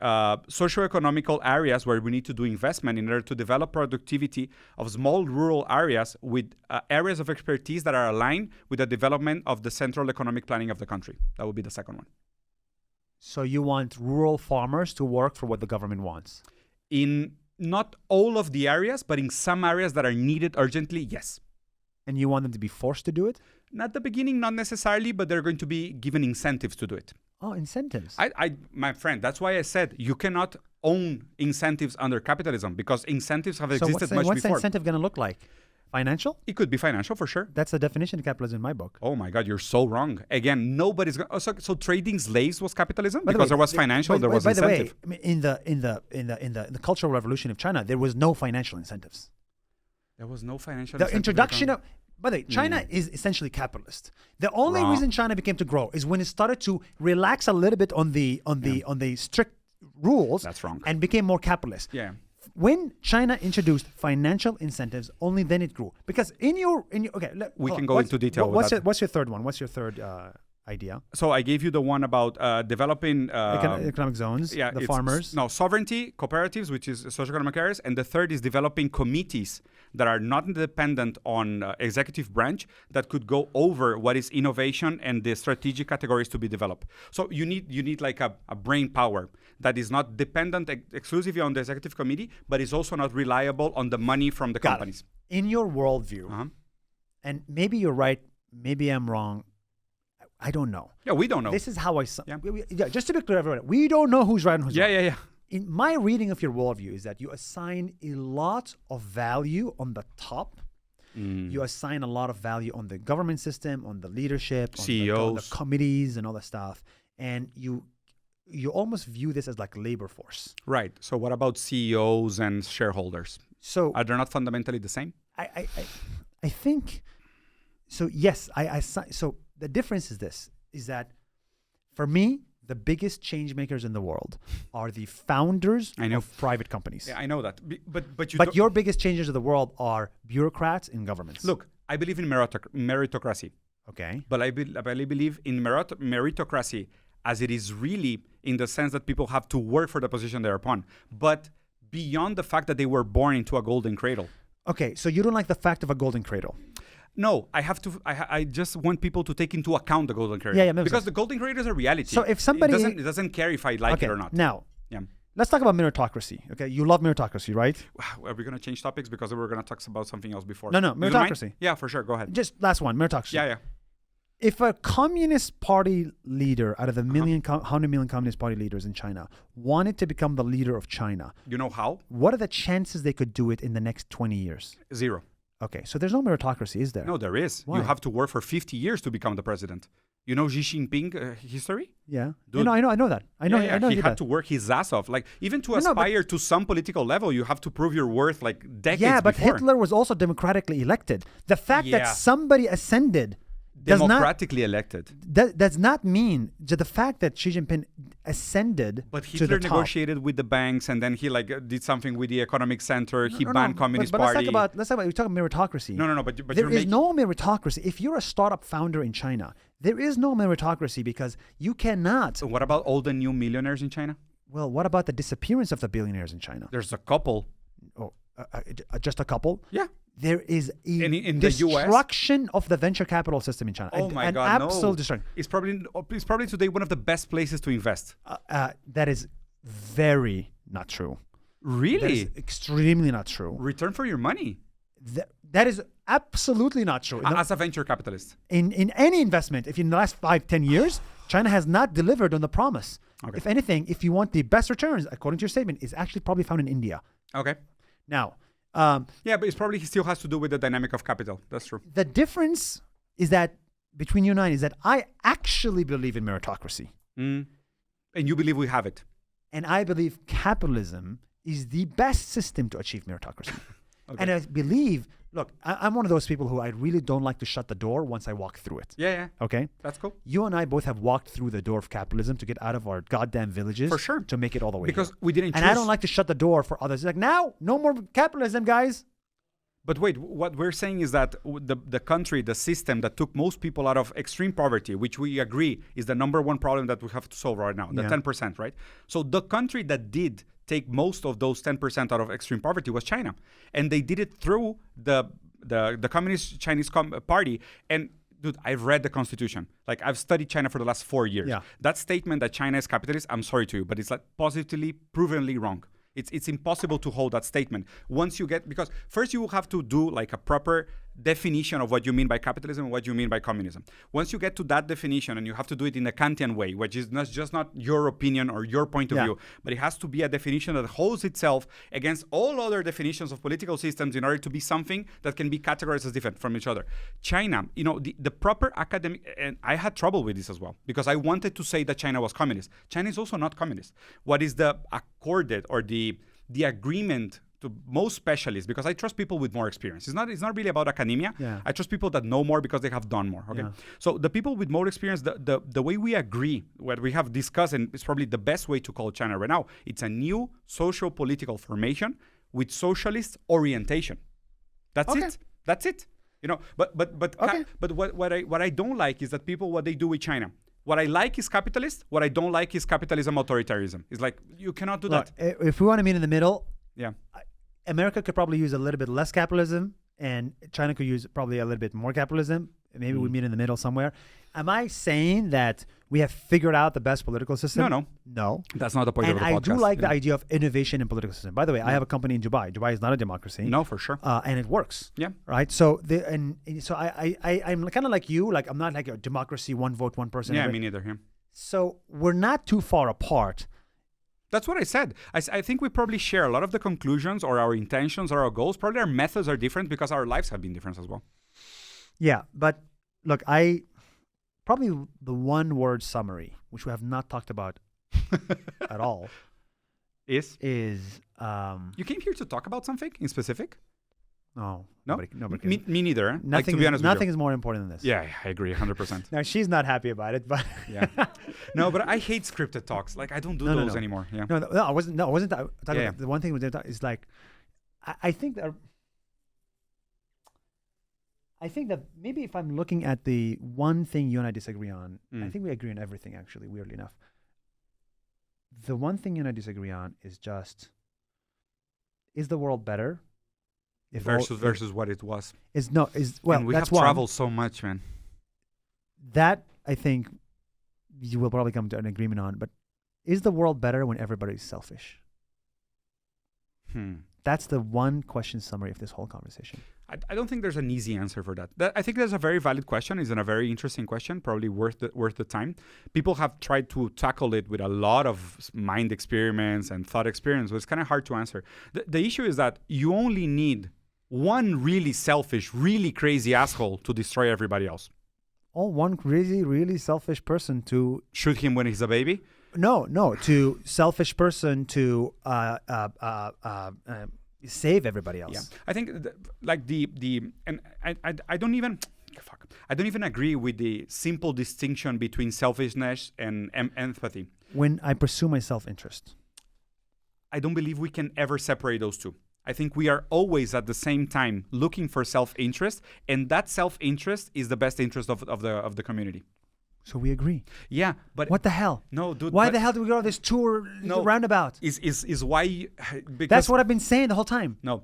socio-economical areas where we need to do investment in order to develop productivity of small rural areas with areas of expertise that are aligned with the development of the central economic planning of the country. That would be the second one. So you want rural farmers to work for what the government wants? In not all of the areas, but in some areas that are needed urgently, yes. And you want them to be forced to do it? At the beginning, not necessarily, but they're going to be given incentives to do it. Oh, incentives. My friend, that's why I said you cannot own incentives under capitalism because incentives have existed much what's the before. incentive going to look like? Financial? It could be financial for sure. That's the definition of capitalism in my book. Oh my God, you're so wrong. Again, nobody's going. So trading slaves was capitalism By the because way, there was financial, there was incentive. By the way, in the Cultural Revolution of China, there was no financial incentives. There was no financial. The introduction of. By the way, China is essentially capitalist. The only reason China became to grow is when it started to relax a little bit on the strict rules. That's wrong. And became more capitalist. Yeah. When China introduced financial incentives, only then it grew. Because we can go into detail. What's your third one? What's your third idea? So I gave you the one about developing economic zones. Yeah, the farmers. No, sovereignty, cooperatives, which is socioeconomic areas, and the third is developing committees that are not dependent on executive branch that could go over what is innovation and the strategic categories to be developed. So you need like a brain power that is not dependent exclusively on the executive committee, but is also not reliable on the money from the companies. In your worldview, and maybe you're right, maybe I'm wrong. I don't know. Yeah, we don't know. This is how I... just to be clear, everyone, we don't know who's right and who's wrong. Yeah. In my reading of your worldview is that you assign a lot of value on the top. You assign a lot of value on the government system, on the leadership, CEOs, on the committees and all that stuff. And you almost view this as like labor force. Right. So what about CEOs and shareholders? So are they not fundamentally the same? I think... So yes, so the difference is that for me, the biggest change makers in the world are the founders of private companies. Yeah, I know that. But your biggest changers of the world are bureaucrats in governments. Look, I believe in meritocracy. Okay. But I believe in meritocracy as it is really in the sense that people have to work for the position they're upon. But beyond the fact that they were born into a golden cradle. Okay, so you don't like the fact of a golden cradle. No, I just want people to take into account the golden cradle. Yeah, because the golden cradle is a reality. So if somebody... It doesn't care if I like it or not. Now, let's talk about meritocracy. Okay, you love meritocracy, right? Are we going to change topics because we were going to talk about something else before? No, meritocracy. Yeah, for sure. Go ahead. Just last one, meritocracy. Yeah. If a communist party leader out of the 100 million communist party leaders in China wanted to become the leader of China... You know how? What are the chances they could do it in the next 20 years? 0. Okay, so there's no meritocracy, is there? No, there is. Why? You have to work for 50 years to become the president. You know Xi Jinping history? Yeah. Dude. I know that. I know he had to work his ass off. Like, even to aspire to some political level, you have to prove your worth like decades before. Yeah, but Hitler was also democratically elected. The fact that somebody ascended... Democratically elected. Does not mean that the fact that Xi Jinping ascended. But Hitler negotiated with the banks, and then he did something with the economic center. He banned Communist Party. Let's talk about. We're talking meritocracy. No. But there is no meritocracy. If you're a startup founder in China, there is no meritocracy because you cannot. So what about all the new millionaires in China? Well, what about the disappearance of the billionaires in China? There's a couple. Oh, just a couple? Yeah. There is a in destruction of the venture capital system in China. Oh my God, absolute destruction. It's probably today one of the best places to invest. That is very not true. Really? That is extremely not true. Return for your money. That is absolutely not true. As a venture capitalist. In any investment, if in the last 5-10 years, China has not delivered on the promise. Okay. If anything, if you want the best returns, according to your statement, is actually probably found in India. Okay. Now, yeah, but it probably still has to do with the dynamic of capital. That's true. the difference is that between you and I is that I actually believe in meritocracy. And you believe we have it. And I believe capitalism is the best system to achieve meritocracy. Okay. And I believe, look, I'm one of those people who I really don't like to shut the door once I walk through it. Yeah. Okay? That's cool. You and I both have walked through the door of capitalism to get out of our goddamn villages. For sure. To make it all the way Because here. we didn't choose. And I don't like to shut the door for others. It's like, now, no more capitalism, guys. But wait, what we're saying is that the country, the system that took most people out of extreme poverty, which we agree is the number one problem that we have to solve right now, the 10%, right? So the country that did take most of those 10% out of extreme poverty was China. And they did it through the Communist Chinese Party. And dude, I've read the constitution. Like, I've studied China for the last 4 years. Yeah. That statement that China is capitalist, I'm sorry to you, but it's like positively, provenly wrong. It's impossible to hold that statement. Once you get, because first you will have to do like a proper definition of what you mean by capitalism and what you mean by communism. Once you get to that definition, and you have to do it in a Kantian way, which is not your opinion or your point of view, but it has to be a definition that holds itself against all other definitions of political systems in order to be something that can be categorized as different from each other. China, the proper academic, and I had trouble with this as well, because I wanted to say that China was communist. China is also not communist. What is the accorded or the agreement to most specialists, because I trust people with more experience. It's not really about academia. Yeah. I trust people that know more because they have done more. Okay. Yeah. So the people with more experience, the way we agree, what we have discussed, and it's probably the best way to call China right now, it's a new social political formation with socialist orientation. That's it. That's it. But what I don't like is that people, what they do with China. What I like is capitalist. What I don't like is capitalism authoritarianism. It's like, you cannot do that. If we want to meet in the middle, Yeah. America could probably use a little bit less capitalism, and China could use probably a little bit more capitalism. Maybe we meet in the middle somewhere. Am I saying that we have figured out the best political system? No. That's not the point of the podcast. And I do like the idea of innovation in political system. By the way, I have a company in Dubai. Dubai is not a democracy. No, for sure. And it works. Yeah. Right. So I'm kind of like you. Like, I'm not like a democracy, one vote, one person. Yeah, me neither. Yeah. So we're not too far apart. That's what I said. I think we probably share a lot of the conclusions or our intentions or our goals. Probably our methods are different because our lives have been different as well. Yeah, but look, probably the one-word summary, which we have not talked about at all, is you came here to talk about something in specific? No. Nobody can. Me neither. Nothing, to be honest, nothing is more important than this. Yeah, I agree 100%. Now, she's not happy about it, but yeah. No, but I hate scripted talks. Like, I don't do those anymore. Yeah. No, I wasn't talking about the one thing we did talk is like, I think that maybe if I'm looking at the one thing you and I disagree on, I think we agree on everything, actually, weirdly enough. The one thing you and I disagree on is just, is the world better? Versus what it was. And we that's have traveled so much, man. That, I think, you will probably come to an agreement on, but is the world better when everybody's selfish? That's the one question summary of this whole conversation. I don't think there's an easy answer for that. I think that's a very valid question. It's a very interesting question, probably worth the time. People have tried to tackle it with a lot of mind experiments and thought experiments, but it's kind of hard to answer. The issue is that you only need one really selfish, really crazy asshole to destroy everybody else. Oh, one crazy, really selfish person to... Shoot him when he's a baby? No, to selfish person to save everybody else. Yeah, I think I don't even agree with the simple distinction between selfishness and empathy. When I pursue my self-interest, I don't believe we can ever separate those two. I think we are always at the same time looking for self-interest, and that self-interest is the best interest of the community. So we agree. Yeah, but what the hell? No, dude. Why the hell do we go on this tour roundabout? Is why? Because that's what I've been saying the whole time. No,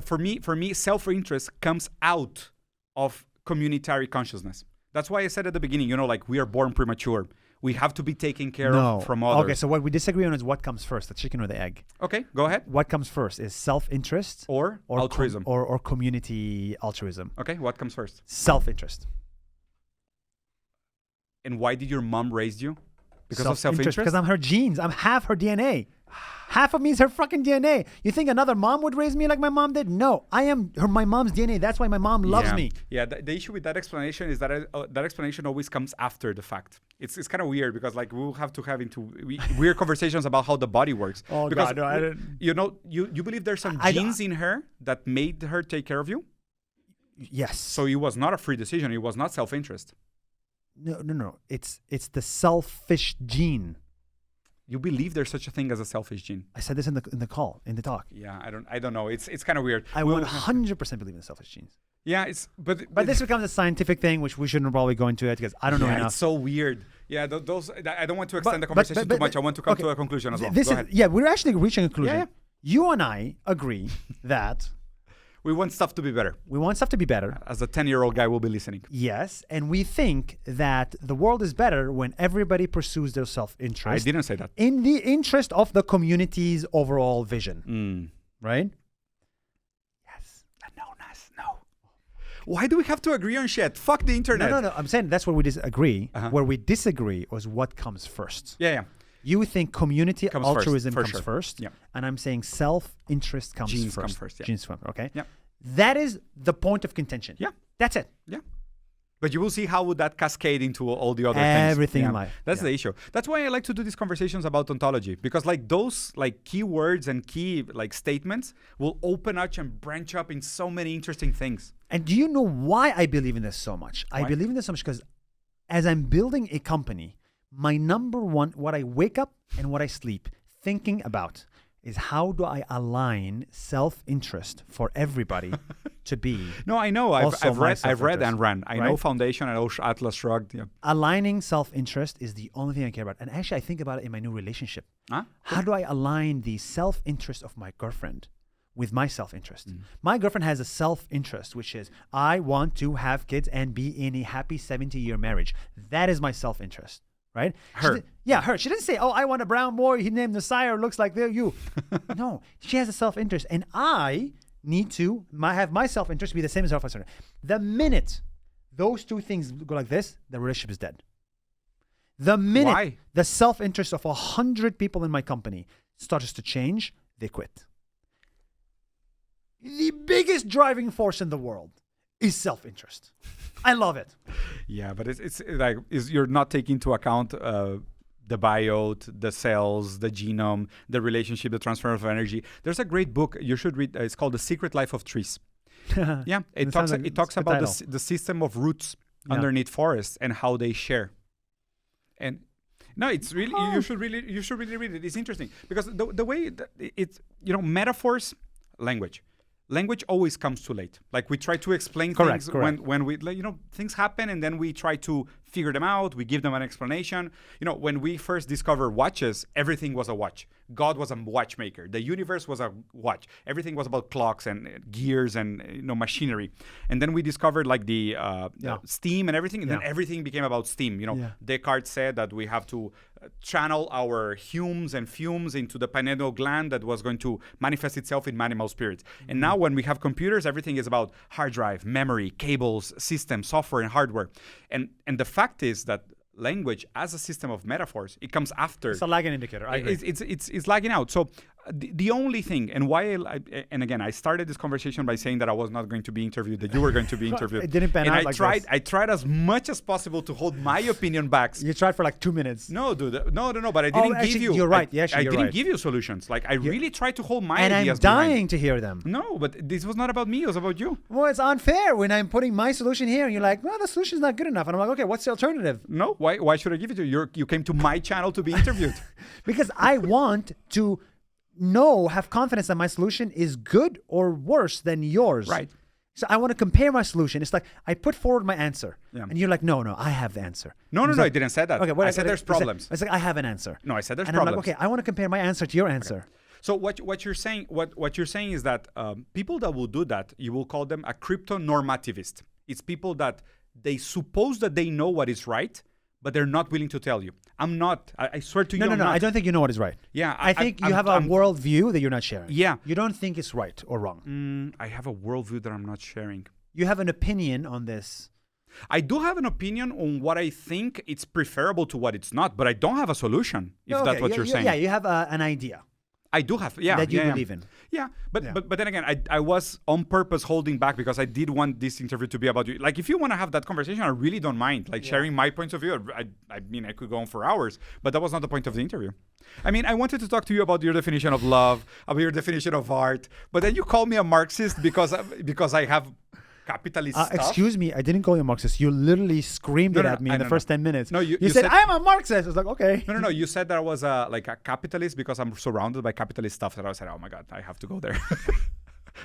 for me, self-interest comes out of communitary consciousness. That's why I said at the beginning, like, we are born premature. We have to be taken care No. of from others. Okay, so what we disagree on is what comes first, the chicken or the egg. Okay, go ahead. What comes first is self-interest Or altruism. or community altruism. Okay, what comes first? Self-interest. And why did your mom raise you? Because of self-interest? Because I'm her genes. I'm half her DNA. Half of me is her fucking DNA. You think another mom would raise me like my mom did? No, I am my mom's DNA. That's why my mom loves me. Yeah, the issue with that explanation is that that explanation always comes after the fact. It's kind of weird because like we'll have to have into weird conversations about how the body works. Oh because, God, no, I didn't. You know, you believe there's some genes in her that made her take care of you? Yes. So it was not a free decision. It was not self-interest. No. It's the selfish gene. You believe there's such a thing as a selfish gene? I said this in the talk. Yeah, I don't know. It's kind of weird. I 100% believe in the selfish genes. Yeah, but this becomes a scientific thing, which we shouldn't probably go into it because I don't know enough. It's so weird. Yeah, those. I don't want to extend the conversation too much. I want to come to a conclusion as well. Go ahead. We're actually reaching a conclusion. Yeah. You and I agree that we want stuff to be better. we want stuff to be better. As a 10-year-old guy will be listening. Yes, and we think that the world is better when everybody pursues their self-interest. I didn't say that. In the interest of the community's overall vision. Right? Yes. No, Nas, no. Why do we have to agree on shit? Fuck the internet. No. I'm saying that's where we disagree. Where we disagree is what comes first. Yeah. You think community altruism comes sure. first. Yeah. And I'm saying self-interest comes Genes first. come first. Yeah. Genes come, okay? Yeah. That is the point of contention. Yeah. That's it. Yeah. But you will see how would that cascade into all the other Everything things. in life. That's the issue. That's why I like to do these conversations about ontology, because like those like key words and key like statements will open up and branch up in so many interesting things. And do you know why I believe in this so much? Why? I believe in this so much because as I'm building a company, my number one, what I wake up and what I sleep thinking about is how do I align self-interest for everybody to be. No, I know. I've read and ran. I know right? Foundation. I know Atlas Shrugged. Yeah. Aligning self-interest is the only thing I care about. And actually, I think about it in my new relationship. Huh? How do I align the self-interest of my girlfriend with my self-interest? My girlfriend has a self-interest, which is I want to have kids and be in a happy 70-year marriage. That is my self-interest. Right? Her. Her. She didn't say, oh, I want a brown boy. He named Nuseir. Looks like you. No, she has a self-interest. And I need to have my self-interest be the same as her self-interest. The minute those two things go like this, the relationship is dead. The minute the self-interest of 100 people in my company starts to change, they quit. The biggest driving force in the world is self-interest. I love it. Yeah, but it's like you're not taking into account the biota, the cells, the genome, the relationship, the transfer of energy. There's a great book you should read. It's called The Secret Life of Trees. Yeah, it talks about the system of roots underneath forests and how they share. And no, it's really you should really read it. It's interesting because the way it's metaphors, language. Language always comes too late. Like we try to explain things when we things happen and then we try to figure them out. We give them an explanation. When we first discovered watches, everything was a watch. God was a watchmaker. The universe was a watch. Everything was about clocks and gears and machinery. And then we discovered like the steam and everything, and then everything became about steam. Descartes said that we have to channel our humes and fumes into the pineal gland that was going to manifest itself in animal spirits. And now when we have computers, everything is about hard drive, memory, cables, systems, software, and hardware. And the fact is that language as a system of metaphors, it comes after. It's a lagging indicator. I agree. It's lagging out. So the only thing, and why, and again, I started this conversation by saying that I was not going to be interviewed, that you were going to be interviewed. It didn't pan out like this. I tried as much as possible to hold my opinion back. You tried for like 2 minutes. No, dude. No. But I didn't give you. You're right. I didn't give you solutions. Like I really tried to hold my ideas. And I'm dying to hear them. No, but this was not about me. It was about you. Well, it's unfair when I'm putting my solution here and you're like, well, the solution's not good enough. And I'm like, okay, what's the alternative? No. Why should I give it to you? You came to my channel to be interviewed. Because I want to have confidence that my solution is good or worse than yours. Right. So I want to compare my solution. It's like I put forward my answer. Yeah. And you're like, no, I have the answer. No, I didn't say that. Okay, I said there's problems. It's like I have an answer. No, I said there's problems. And I'm like, okay, I want to compare my answer to your answer. Okay. So what you're saying, what you're saying is that people that will do that, you will call them a crypto-normativist. It's people that they suppose that they know what is right, but they're not willing to tell you. I'm not. I swear to you. No. I don't think you know what is right. Yeah. I think you have a worldview that you're not sharing. Yeah. You don't think it's right or wrong. I have a worldview that I'm not sharing. You have an opinion on this. I do have an opinion on what I think it's preferable to what it's not, but I don't have a solution, if that's what you're saying. Yeah, you have an idea. I do have, that you believe in. Yeah, but then again, I was on purpose holding back because I did want this interview to be about you. Like, if you want to have that conversation, I really don't mind. Like, sharing my points of view. I mean, I could go on for hours, but that was not the point of the interview. I mean, I wanted to talk to you about your definition of love, about your definition of art, but then you call me a Marxist because I have capitalist stuff. Excuse me, I didn't call you a Marxist. You literally screamed it at me in the first 10 minutes. No, you said, I'm a Marxist. I was like, okay. No. You said that I was like a capitalist because I'm surrounded by capitalist stuff. That I said, oh my God, I have to go there.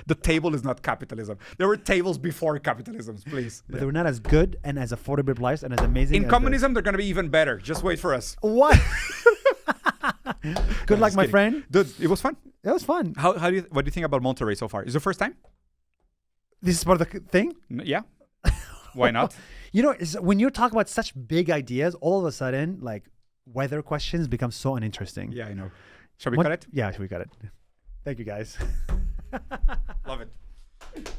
The table is not capitalism. There were tables before capitalism, please. But they were not as good and as affordable priced and as amazing. In communism, they're going to be even better. Just wait for us. What? Good luck, my friend. Dude, it was fun. It was fun. What do you think about Monterrey so far? Is it the first time? This is part of the thing? Yeah. Why not? You know, when you talk about such big ideas, all of a sudden, like, weather questions become so uninteresting. Yeah, I know. Shall we cut it? Yeah, should we cut it? Thank you, guys.